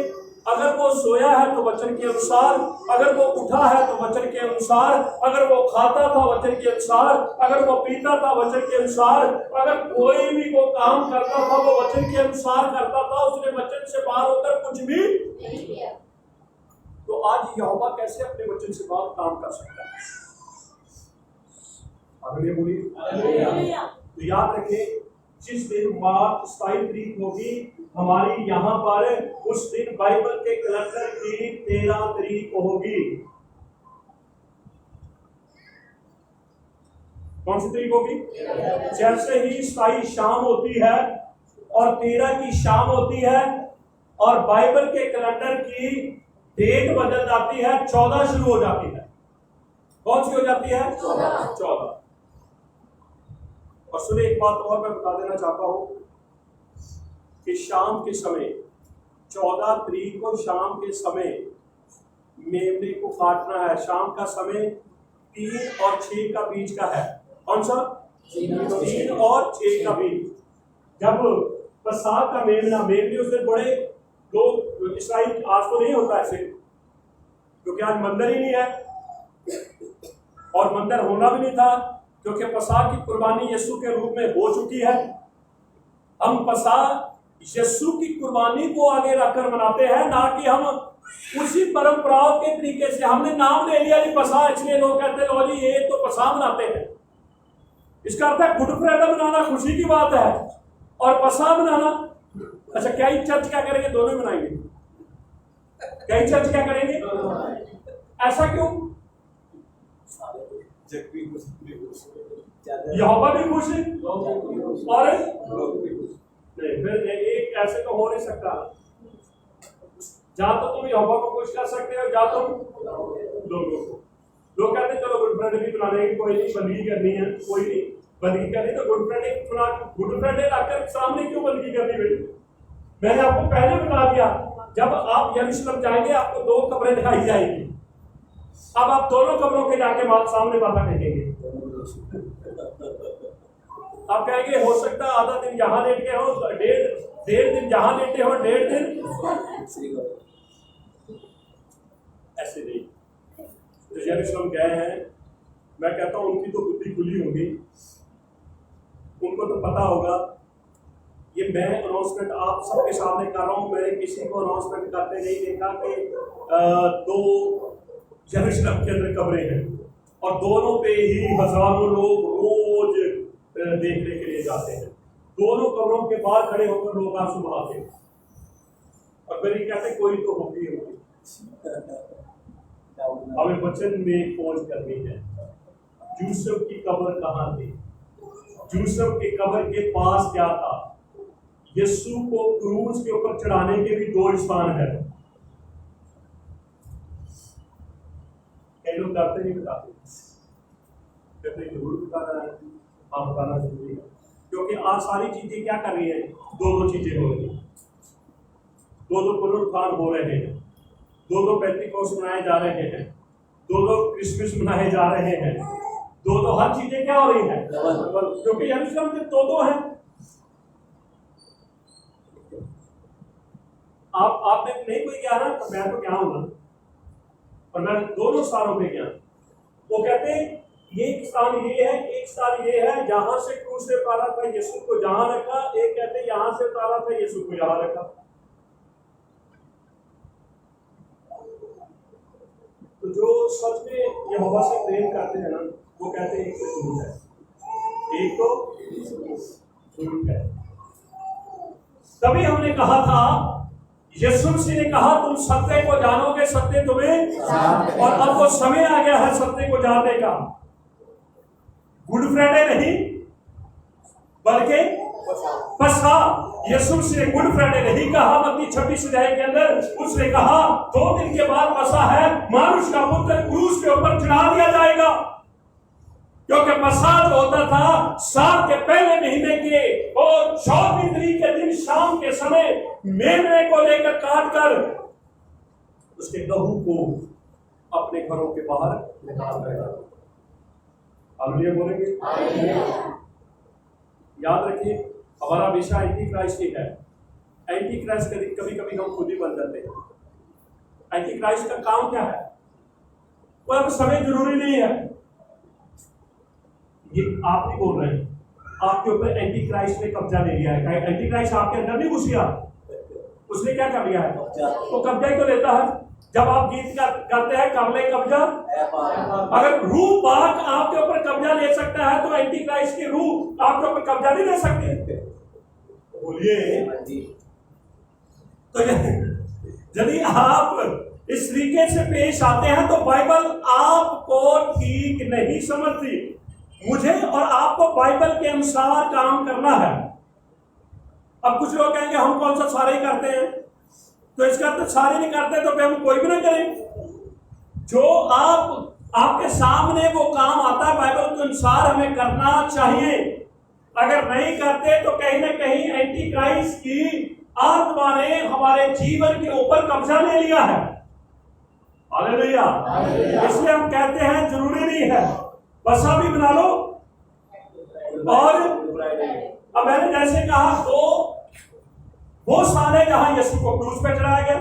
अगर वो सोया है तो वचन के अनुसार, अगर वो उठा है तो वचन के अनुसार, अगर वो खाता था वचन के अनुसार, अगर वो पीता था वचन के अनुसार, अगर कोई भी वो काम करता था वो वचन के अनुसार करता था। उसने वचन से बाहर होकर कुछ भी नहीं किया। तो आज यहोवा कैसे अपने वचन से बाहर काम कर सकता है? अगले बोलिए, तो याद रखें, जिस दिन मार्च 27 तारीख होगी हमारी यहाँ पर, उस दिन बाइबल के कैलेंडर की 13 तारीख होगी। कौन सी तारीख होगी? जैसे ही 27 शाम होती है और 13 की शाम होती है और बाइबल के कैलेंडर की डेट बदल जाती है, 14 शुरू हो जाती है। कौन सी हो जाती है? 14। और सुने, एक बात और मैं बता देना चाहता हूं कि शाम के समय 14 तारीख को शाम के समय मेमने को काटना है। शाम का समय 3 और 6 का बीच का है। कौन सा? 3 और 6 का बीच। जब पसाह का मेमना, मेमने उससे बड़े लोग ईसाई, आज तो नहीं होता ऐसे क्योंकि आज मंदिर ही नहीं है और मंदिर होना भी नहीं था, क्योंकि पसाह की कुर्बानी यीशु के रूप में हो चुकी है। हम पसाह यीशु की कुर्बानी को आगे रखकर मनाते हैं, ना कि हम उसी परंपराओं के तरीके से। हमने नाम ले लिया जी पसाह, इसलिए लोग कहते हैं लो जी ये तो पसाह मनाते हैं। इसका अर्थ है गुड फ्राइडे मनाना खुशी की बात है और पसाह मनाना, अच्छा क्या ही चर्च क्या करेंगे? दोनों ही मनाएंगे। क्या ही चर्च क्या करेंगे? ऐसा क्यों? यहोवा भी खुश है और नहीं, फिर एक ऐसे तो हो नहीं सकता। जहां तो तुम यहोवा को खुश कर सकते हो, जहां तुम लोगों को। लोग कहते हैं चलो गुड फ्राइडे भी मनाने की, कोई नहीं, बंदगी करनी है, कोई नहीं बंदगी करनी तो गुड फ्राइडे लाकर सामने क्यों बंदगी करनी भाई? मैंने आपको पहले बता दिया, जब आप यरूशलेम जाएंगे आपको 2 कब्रें दिखाई जाएगी। अब आप दोनों कब्रों के जाके सामने माथा टेकेंगे। आप कहेंगे हो सकता है आधा दिन जहां लेट के हो, डेढ़ दिन जहां लेटे हो, 1.5 दिन ऐसे नहीं। तो यरूशलेम गए हैं, मैं कहता हूं उनकी तो बुद्धि खुली होगी। उनको तो पता होगा। ये मैं अनाउंसमेंट आप सबके सामने कर रहा हूँ, मैंने किसी को अनाउंसमेंट करते नहीं देखा कि 2 यरूशलेम के अंदर कब्रें हैं और दोनों पे ही हजारों लोग रोज देखने के लिए जाते हैं। दोनों कब्रों के बाहर खड़े होकर लोग आंसू बहाते हैं और फिर ये कहते कोई तो होगी होगी। हमें वचन में खोज करनी है। यूसुफ की कब्र कहाँ थी? यूसुफ की कब्र के पास क्या था? यीशु को क्रूज के ऊपर चढ़ाने के भी 2 स्थान है। कई लोग करते नहीं बताते, कहते जरूर बताना है, आप बताना जरूरी है, क्योंकि आज सारी चीजें क्या कर रही है? 2 चीजें हो रही है। 2 पुनरुत्थान हो रहे हैं, 2 पेंटिकोस्ट मनाए जा रहे हैं, 2 क्रिसमस मनाए जा रहे हैं, 2 हर चीजें क्या हो रही है? क्योंकि यरूशलेम में 2 हैं। आपने नहीं कोई क्या ना, तो मैं तो क्या हूं ना, और मैं दोनों स्थानों पे गया। वो कहते हैं एक स्थान ये है, एक स्थान ये है, जहां से क्रूस से उतारा था यीशु को जहां रखा, एक कहते हैं यहां से उतारा था यीशु को यहां रखा। तो जो सच में यहोवा से प्रेम करते हैं ना, वो कहते हैं एक तो झूठ है, एक तो झूठ है। तभी हमने कहा था, यीशु मसीह ने कहा तुम सत्य को जानोगे, सत्य तुम्हें, और अब वो समय आ गया है सत्य को जानने का। गुड फ्राइडे नहीं बल्कि पसखा। यीशु मसीह ने गुड फ्राइडे नहीं कहा, मत्ती 26 अध्याय के अंदर उसने कहा 2 दिन के बाद पसखा है, मानुष का पुत्र क्रूस के ऊपर चढ़ा दिया जाएगा। क्योंकि पसखा जो होता था साल के पहले महीने के और 14वीं तारीख के दिन शाम के समय मेमने को लेकर काट कर उसके गहू को अपने घरों के बाहर निकाल देगा। हालेलुया बोलेंगे। याद रखिए हमारा विषय एंटी क्राइस्ट ही है। एंटी क्राइस्ट कभी कभी हम खुद ही बन जाते हैं। एंटी क्राइस्ट का काम क्या है? कोई समय जरूरी नहीं है, ये आप नहीं बोल रहे हैं, आपके ऊपर एंटी क्राइस्ट ने कब्जा ले लिया है। एंटी क्राइस्ट आपके अंदर नहीं घुस गया, उसने क्या कर लिया है? तो कब्जा ही तो लेता है। जब आप गीत करते हैं कर ले कब्जा, अगर रूह पाक आपके ऊपर कब्जा ले सकता है तो एंटी क्राइस्ट की रूह आपके ऊपर कब्जा नहीं ले सकती। बोलिए। तो यदि आप इस तरीके से पेश आते हैं तो बाइबल आपको ठीक नहीं समझती। मुझे और आपको बाइबल के अनुसार काम करना है। अब कुछ लोग कहेंगे हम कौन सा सारे ही करते हैं, तो इसका अर्थ सारे नहीं करते तो फिर हम कोई भी ना करें। जो आपके सामने वो काम आता है बाइबल के अनुसार हमें करना चाहिए। अगर नहीं करते तो कहीं ना कहीं एंटी क्राइस्ट की आत्मा ने हमारे जीवन के ऊपर कब्जा ले लिया है। हालेलुया। इसलिए हम कहते हैं जरूरी नहीं है, पसखा भी बना लो। और अब मैंने जैसे कहा 2 वो स्थान है जहां यीशु को क्रूस पे चढ़ाया गया,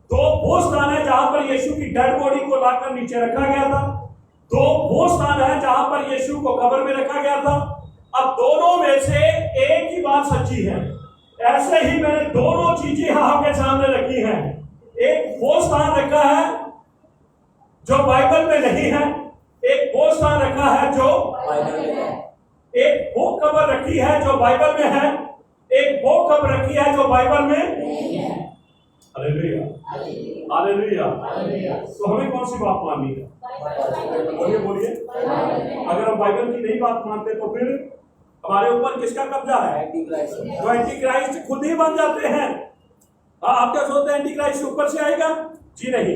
2 वो स्थान है जहां पर यीशु की डेड बॉडी को लाकर नीचे रखा गया था, 2 वो स्थान है जहां पर यीशु को कब्र में रखा गया था। अब दोनों में से एक ही बात सच्ची है। ऐसे ही मैंने दोनों चीजें आपके सामने रखी हैं। एक वो स्थान रखा है जो बाइबल में नहीं है, एक वो स्थान रखा है जो बाइबल में है। एक वो कब्र रखी है जो बाइबल में है, एक वो कब्र रखी है जो बाइबल में नहीं है। Hallelujah, hallelujah. तो हमें कौन सी बात माननी है? बोलिए बोलिए। अगर हम बाइबल की नहीं बात मानते तो फिर हमारे ऊपर किसका कब्जा है? जो एंटी क्राइस्ट खुद ही बन जाते हैं। आप क्या सोचते हैं एंटी क्राइस्ट ऊपर से आएगा? जी नहीं,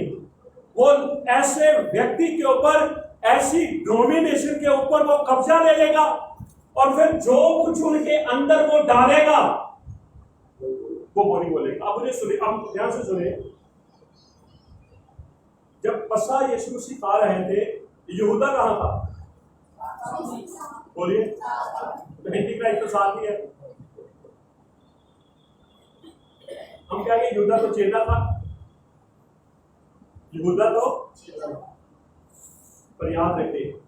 वो ऐसे व्यक्ति के ऊपर, ऐसी डोमिनेशन के ऊपर वो कब्जा ले लेगा और फिर जो कुछ उनके अंदर वो डालेगा वो बोलेगा। अब मुझे सुनिए, अब ध्यान से सुनिए। जब पसखा यीशु मसीह खा रहे थे, यहूदा कहां था? बोलिए। एंटी क्राइस्ट तो साथ ही है। हम क्या कहें, यहूदा तो चेला था, यहूदा तो। पर याद रखिए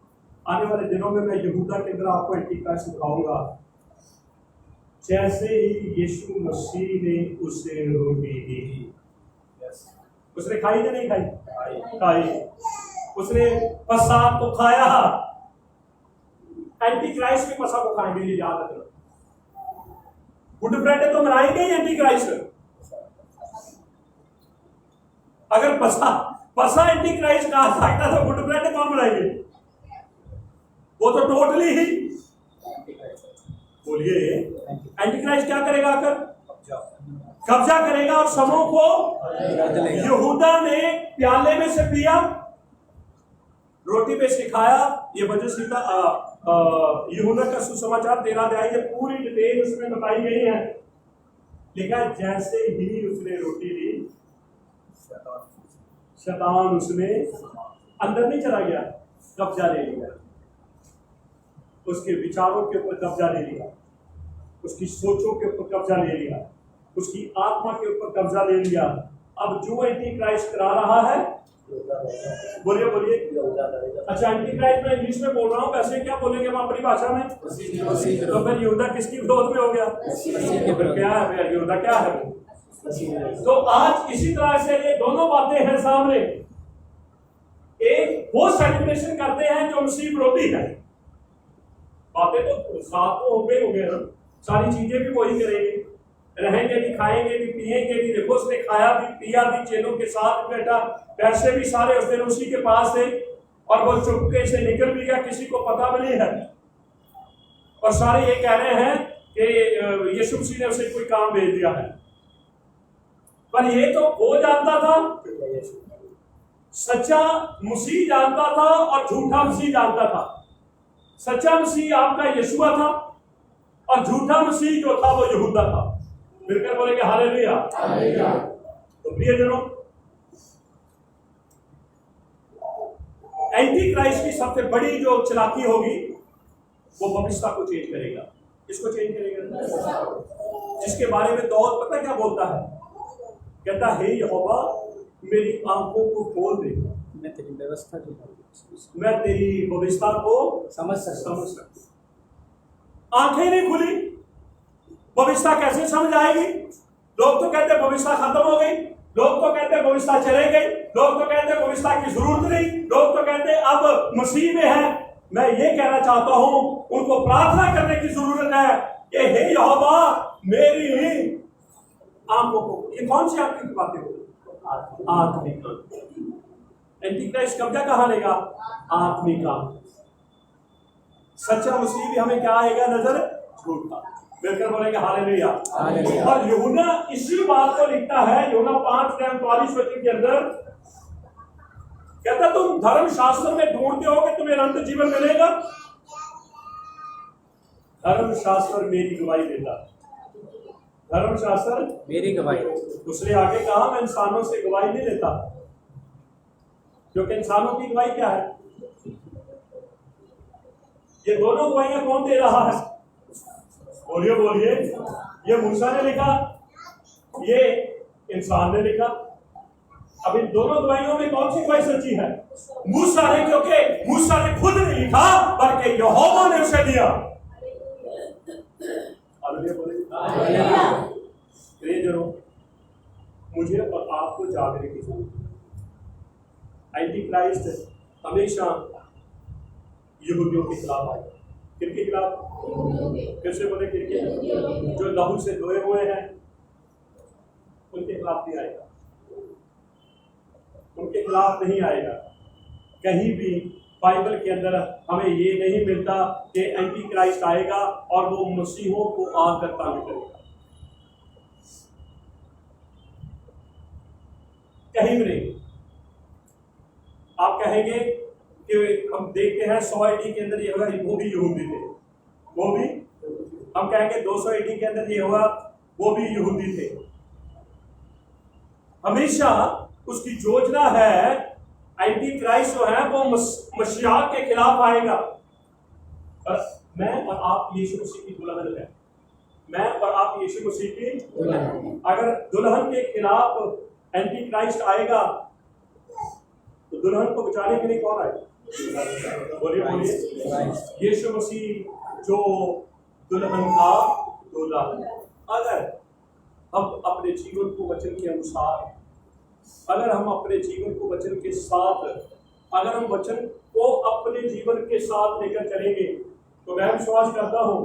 आने वाले दिनों में मैं यहूदा के अंदर आपको एंटी क्राइस्ट दिखाऊंगा जैसे ही यीशु मसीह ने उसे रोटी दी, उसने खाई या नहीं खाई? खाई। उसने पसा को खाया। एंटी क्राइस्ट भी पसा को खाएंगे, ये याद रखना। गुड फ्राइडे तो मनाएंगे ही एंटी क्राइस्ट। अगर पसा एंटी क्राइस्ट कहा सकता तो गुड फ्राइडे कौन मनाएंगे? वो तो टोटली ही, बोलिए, एंटी क्राइस्ट क्या करेगा? आकर कब्जा करेगा और समूह को यहूदा ने प्याले में से पिया, रोटी पे सिखाया। ये वजह सीधा यहूदा का सुसमाचार 13 अध्याय ये पूरी डिटेल उसमें बताई गई है। लिखा जैसे ही उसने रोटी ली, शैतान उसमें अंदर नहीं चला गया, कब्जा ले लिया, उसके विचारों के ऊपर कब्जा ले लिया, उसकी सोचों के ऊपर कब्जा ले लिया, उसकी आत्मा के ऊपर कब्जा ले लिया। अब जो एंटी क्राइस्ट करा रहा है, बोलिए बोलिए। अच्छा, एंटी क्राइस्ट मैं इंग्लिश में बोल रहा हूँ, वैसे क्या बोलेंगे हम अपनी भाषा में? तो फिर यहूदा किसकी विरोध में हो गया? क्या है यहूदा? क्या है? तो आज इसी तरह से ये दोनों बातें हैं सामने। एक वो सेलिब्रेशन करते हैं जो मसीह विरोधी है। बातें तो साथ तो हो गए ना, सारी चीजें भी वही करेंगे, रहेंगे भी, खाएंगे भी, पिएंगे भी। देखो उसने खाया भी, पिया भी, चेलों के साथ बैठा, पैसे भी सारे उस दिन उसी के पास थे, और वो चुपके से निकल भी गया, किसी को पता भी नहीं है। और सारे ये कह रहे हैं कि यीशु मसीह ने उसे कोई काम भेज दिया है। पर ये तो वो जानता था, सच्चा मसीह जानता था और झूठा मसीह जानता था। सच्चा मसीह आपका यीशुआ था और झूठा मसीह जो था वो यहूदा था। मिलकर बोलेंगे हालेलुया। तो प्रियजनों, एंटी क्राइस्ट की सबसे बड़ी जो चलाकी होगी वो भविष्यता को चेंज करेगा। किसको चेंज करेगा? जिसके बारे में दौर पता क्या बोलता है? कहता है यहोवा मेरी आंखों को खोल दे, मैं तेरी व्यवस्था मैं तेरी व्यवस्था को समझ सकता। आंखें नहीं खुली, व्यवस्था कैसे समझ आएगी? लोग तो कहते व्यवस्था खत्म हो गई, लोग तो कहते व्यवस्था चले गई, लोग तो कहते व्यवस्था की जरूरत नहीं, लोग तो कहते अब मसीह में है। मैं ये कहना चाहता हूं, उनको प्रार्थना करने की जरूरत है कि हे यहोवा मेरी आंखों को। ये कौन सी आपकी बातें हो? आत्मिक। एंटी क्राइस्ट कब्जा कहां लेगा? आत्मिक। सच्चा मसीह भी हमें क्या आएगा नजर? झूठा। मिलकर बोलेंगे हालेलुया। और यूहन्ना इसी बात को लिखता है, यूहन्ना 5:43 के अंदर कहता तुम धर्मशास्त्र में ढूंढते हो कि तुम्हें अनंत जीवन मिलेगा। धर्मशास्त्र मेरी गवाही देता, धर्मशास्त्र मेरी गवाही। दूसरे आगे कहा मैं इंसानों से गवाही नहीं देता, क्योंकि इंसानों की गवाही क्या है? ये दोनों गवाहियां कौन दे रहा है? बोलिए बोलिए। ये मूसा ने लिखा, ये इंसान ने लिखा। अब इन दोनों गवाहियों में कौन सी गवाही सच्ची है? मूसा ने, क्योंकि मूसा ने खुद नहीं लिखा बल्कि यहोवा ने उसे दिया। मुझे और आपको जागने की जरूरत है। एंटी क्राइस्ट हमेशा यहूदियों के खिलाफ आएगा। किनके खिलाफ? फिर से बोले किनके? जो लहू से धोए हुए हैं उनके खिलाफ नहीं आएगा, उनके खिलाफ नहीं आएगा। कहीं भी बाइबल के अंदर हमें ये नहीं मिलता कि एंटी क्राइस्ट आएगा और वो मसीहों को आकर तंग करेगा। कहीं भी नहीं। आप कहेंगे कि हम देखते हैं 100 AD के अंदर ये होगा, वो भी यहूदी थे, वो भी। हम कहेंगे 200 AD के अंदर ये होगा, वो भी यहूदी थे। हमेशा उसकी योजना है, एंटी क्राइस्ट जो है वो मसीहा के खिलाफ आएगा। और मैं और आप यीशु मसीह की दुल्हन है, मैं और आप यीशु मसीह की दुल्हन। अगर दुल्हन के खिलाफ एंटी क्राइस्ट आएगा तो दुल्हन को बचाने के लिए कौन आएगा? बोलिए बोलिए। यीशु मसीह जो दुल्हन का अगर हम अपने जीवन को वचन के अनुसार, अगर हम अपने जीवन को वचन के साथ, अगर हम वचन को अपने जीवन के साथ लेकर चलेंगे, तो मैं विश्वास करता हूं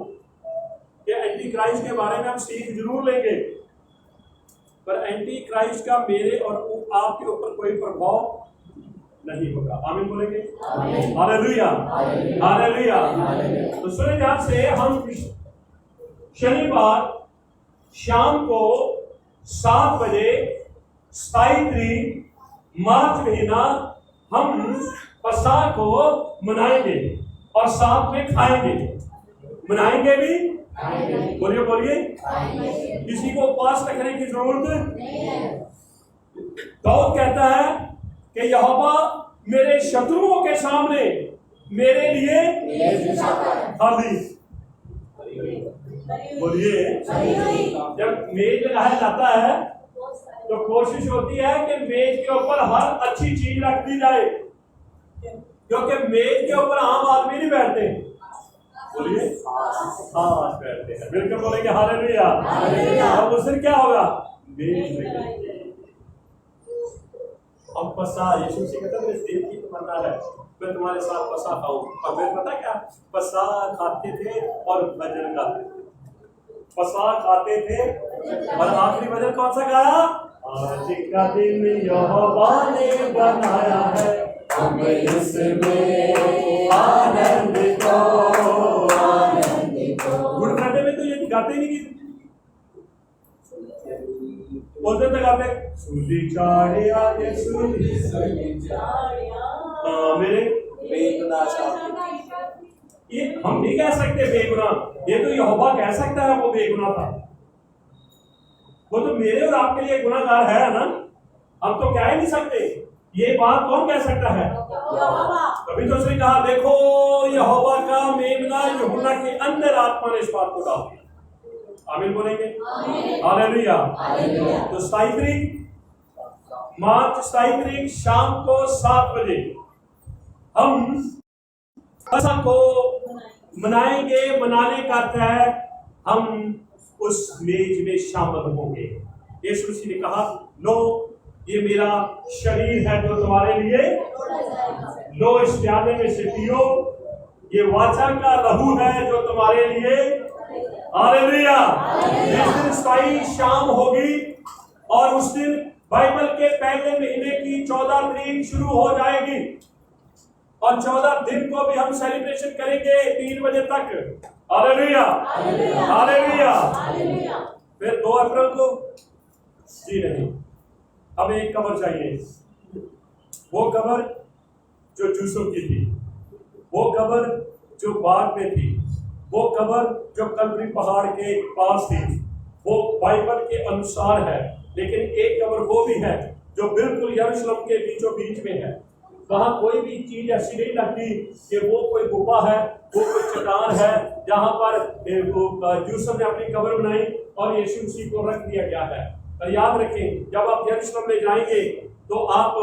कि एंटी क्राइस्ट के बारे में हम सीख जरूर लेंगे, पर एंटी क्राइस्ट का मेरे और आपके ऊपर कोई प्रभाव नहीं होगा। आमीन बोलेंगे? Hallelujah, hallelujah. तो सुने ध्यान से, हम शनिवार शाम को 7 बजे 27 तारीख मार्च महीना हम पसाह को मनाएंगे और साथ में खाएंगे। मनाएंगे भी, बोलिए बोलिए। किसी को उपवास रखने की जरूरत नहीं है। दाऊद कहता है कि यहोवा मेरे शत्रुओं के सामने मेरे लिए खाली, बोलिए। जब मेज लगाया जाता है तो कोशिश होती है कि मेज के ऊपर हर अच्छी चीज रख दी जाए, क्योंकि मेज के ऊपर आम आदमी नहीं बैठते, बोलिए, हाँ बैठते हैं। बिल्कुल बोलेंगे हालेलुया। अब उस दिन क्या होगा? मेज लगेगी। अब पसा, यीशु से कहता है मेरे दिल की तमन्ना है मैं तुम्हारे साथ पसा खाऊं। और फिर पता क्या, पसा खाते थे और भजन गाते थे। पसा खाते थे और आखिरी भजन कौन सा गाया? आज का दिन यहोवा ने बनाया है, हम इसमें आनंद को। गुड़ खाते में तो ये गाते ही नहीं, बोलते तो गाते सूली चाड़े आगे सूली मेरे बेगुनाह। ये हम नहीं कह सकते बेगुनाह, ये तो यहोवा कह सकता है वो बेगुनाह था। वो तो मेरे और आपके लिए गुनाहगार है ना, हम तो कह ही नहीं सकते। ये बात कौन कह सकता है? कभी तो उसने कहा देखो यहोवा का मेमना यूहन्ना के अंदर आत्मा ने इस बात को डाल दिया। आमीन बोलेंगे? हालेलुया। तो 27 तारीख मार्च 27 तारीख शाम को 7 बजे हम पसह को मनाएंगे। मनाने का अर्थ है हम उस मेज में शामिल होंगे। यीशु मसीह ने कहा लो ये मेरा शरीर है जो तुम्हारे लिए, लो इस प्याले में से पियो, ये वाचा का लहू है जो तुम्हारे लिए। हालेलुया। जिस दिन 27 शाम होगी और उस दिन बाइबल के पहले महीने की 14 तारीख शुरू हो जाएगी और 14 दिन को भी हम सेलिब्रेशन करेंगे 3 बजे तक। Hallelujah, hallelujah. फिर 2 अप्रैल को जी नहीं, हमें एक कब्र चाहिए। वो कब्र जो यूसुफ की थी, वो कब्र जो बाग में थी, वो कब्र जो कलवरी पहाड़ के पास थी, वो बाइबल के अनुसार है। लेकिन एक कब्र वो भी है जो बिल्कुल यरूशलेम के बीचों बीच में है। वहां कोई भी चीज ऐसी नहीं लगती कि वो कोई गुफा है, वो कोई चट्टान है जहां पर यूसुफ ने अपनी कब्र बनाई और यीशु मसीह को रख दिया गया है। पर याद रखें, जब आप यरूशलेम में जाएंगे तो आप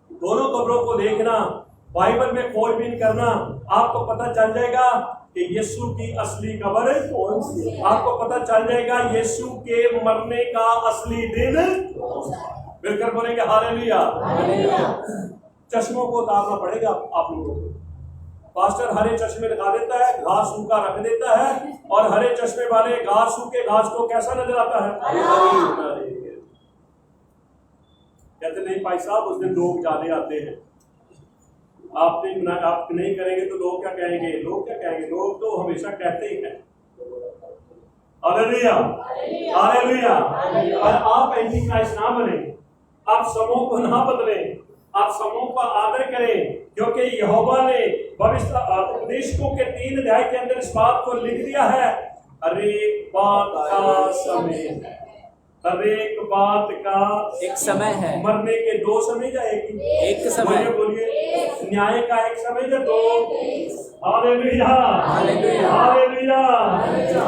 दोनों कब्रों को देखना, बाइबल में खोजबीन करना, आपको पता चल जाएगा कि यीशु की असली कब्र कौन सी है। आपको पता चल जाएगा यीशु के मरने का असली दिन। बिल्कुल बोलेंगे हालेलुया। चश्मों को उतारना पड़ेगा आप लोगों को। पास्टर हरे चश्मे लगा देता है, घास सूखा रख देता है, और हरे चश्मे वाले घास सूखे घास को कैसा नजर आता है? कहते नहीं भाई साहब उस दिन लोग ज्यादा आते हैं, आप नहीं करेंगे तो लोग क्या कहेंगे? लोग क्या कहेंगे? लोग तो हमेशा कहते ही हैं। Hallelujah, hallelujah. और आप एंटी क्राइस्ट ना बने, आप समूह को ना बदले, आप समूह का आदर करें, क्योंकि यहोवा ने भविष्य उपदेशकों के 3 अध्याय के अंदर इस बात को लिख दिया है, हर एक बात का समय है। हर एक बात का एक समय है। मरने के 2 समय या एक समय? बोलिए न्याय का एक समय या 2? Hallelujah, hallelujah, hallelujah.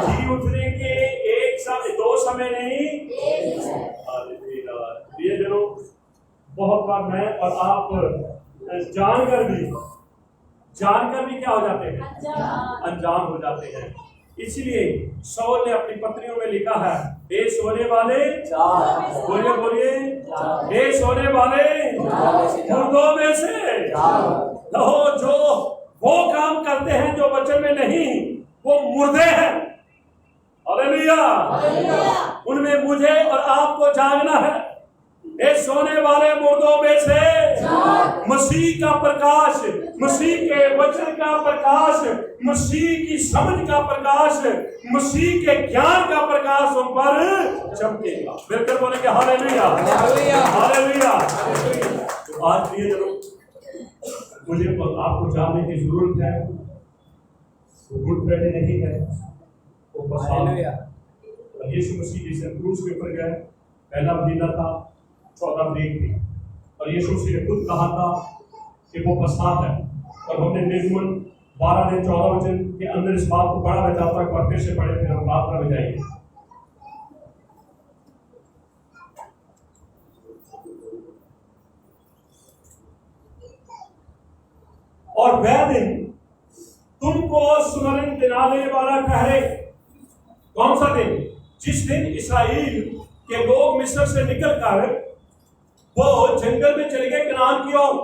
जी उठने के एक समय 2 समय नहीं। हालेलुया। ये जरूर बहुत बार मैं और आप जानकर भी क्या हो जाते हैं? अनजान हो जाते हैं। इसलिए शाऊल ने अपनी पत्रियों में लिखा है, हे सोने वाले, बोलिए बोलिए, हे सोने वाले मुर्दों में से जो वो काम करते हैं जो वचन में नहीं, वो मुर्दे हैं। हालेलुया। उनमें मुझे और आपको जागना है। ये सोने वाले मुर्दों में से मसीह का प्रकाश, मसीह के वचन का प्रकाश, मसीह की समझ का प्रकाश, मसीह के ज्ञान का प्रकाश उन पर चमकेगा। बिल्कुल बोलेंगे हालेलुया, हालेलुया। तो आज प्रिय जनों, मुझे आपको जानने की जरूरत है, गुड फ्राइडे नहीं है, वो यीशु मसीह जिसे क्रूस के ऊपर गए, पहला महीना था, 14 तारीख थी, और यीशु मसीह ने खुद कहा था कि वो पश्चात है। और हमने निर्गमन 12 दिन 14 वचन के अंदर इस बात को पढ़ा है। जब तक फिर से पढ़े, फिर हम प्रार्थना में जाएंगे। और वह दिन तुमको स्मरण दिलाने वाला ठहरे। कौन सा दिन? जिस दिन इस्राएल के लोग मिस्र से निकलकर वो जंगल में चले गए कनान की ओर।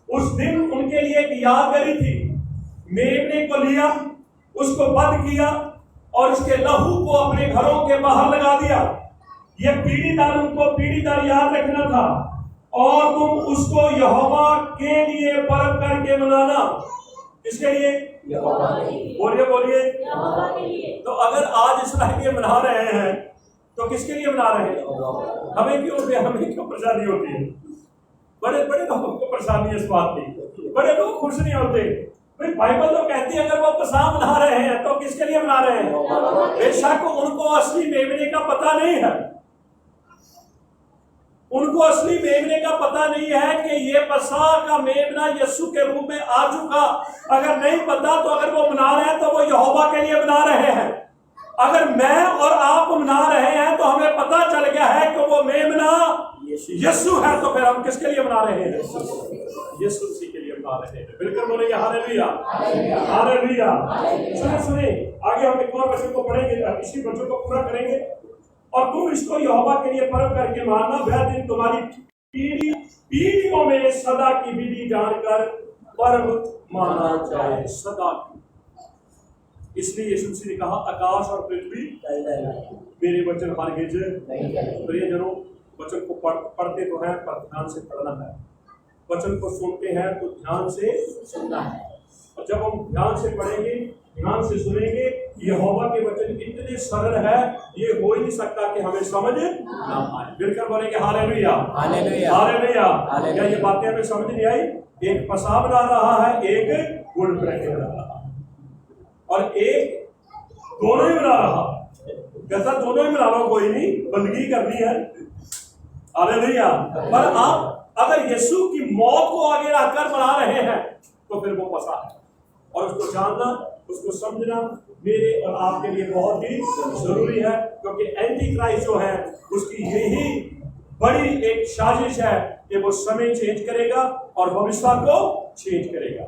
उस दिन उनके लिए एक यादगारी थी। मेमने को लिया, उसको वध किया और उसके लहू को अपने घरों के बाहर लगा दिया। ये पीढ़ी दर उनको पीढ़ी दर याद रखना था। और तुम उसको यहोवा के लिए पर्व करके मनाना। किसके लिए? बोलिए बोलिए। तो अगर आज इस्राएली मना रहे हैं तो किसके लिए मना रहे हैं? हमें क्यों परेशानी होती है? बड़े बड़े लोगों को परेशानी है इस बात की। बड़े लोग खुश नहीं होते। भाई बाइबल तो कहती है अगर वो पसाह मना रहे हैं तो किसके लिए मना रहे हैं? बेशक उनको असली मेमने का पता नहीं है। उनको असली मेमने का पता नहीं है कि ये पसाह का मेमना यीशु के रूप में आ चुका। अगर नहीं पता तो अगर वो मना रहे हैं तो वो यहोवा के लिए मना रहे हैं। अगर मैं और आप मना रहे हैं तो हमें पता चल गया है कि वो मेमना यीशु है। तो फिर हम किसके लिए मना रहे हैं? यीशु मसीह के लिए मना रहे हैं। बिल्कुल बोलेंगे हालेलुया, हालेलुया। सुने सुने, आगे हम एक और वचन को पढ़ेंगे, इसी वचन को पूरा करेंगे। और तुम इसको यहोवा के लिए पर्व करके मानना। वह दिन तुम्हारी पीढ़ियों में सदा की विधि जानकर पर्व माना जाए। सदा की। इसलिए यीशु मसीह ने कहा, आकाश और पृथ्वी मेरे वचन हरगिज नहीं। प्रियजनों, वचन को पढ़ते तो हैं पर ध्यान से पढ़ना है। वचन को सुनते हैं तो ध्यान से सुनना है। और जब हम ध्यान से पढ़ेंगे, ध्यान से सुनेंगे, यहोवा के वचन इतने सरल है, ये हो ही नहीं सकता कि हमें समझ ना आए। बिल्कुल बोलेंगे हालेलुया, हालेलुया, हालेलुया। क्या ये बातें हमें समझ नहीं आई? एक पसाह बना रहा है, एक गुड फ्राइडे बना रहा है, और एक दोनों ही बना रहा। जैसा दोनों ही बना लो, कोई नहीं, बंदगी करनी है। हालेलुया। पर आप अगर यीशु की मौत को आगे रखकर बना रहे हैं तो फिर वो पसाह है। और उसको जानना, उसको समझना मेरे और आपके लिए बहुत ही जरूरी है। क्योंकि एंटी क्राइस्ट जो है उसकी यही बड़ी एक साजिश है कि वो समय चेंज करेगा और भविष्य को चेंज करेगा।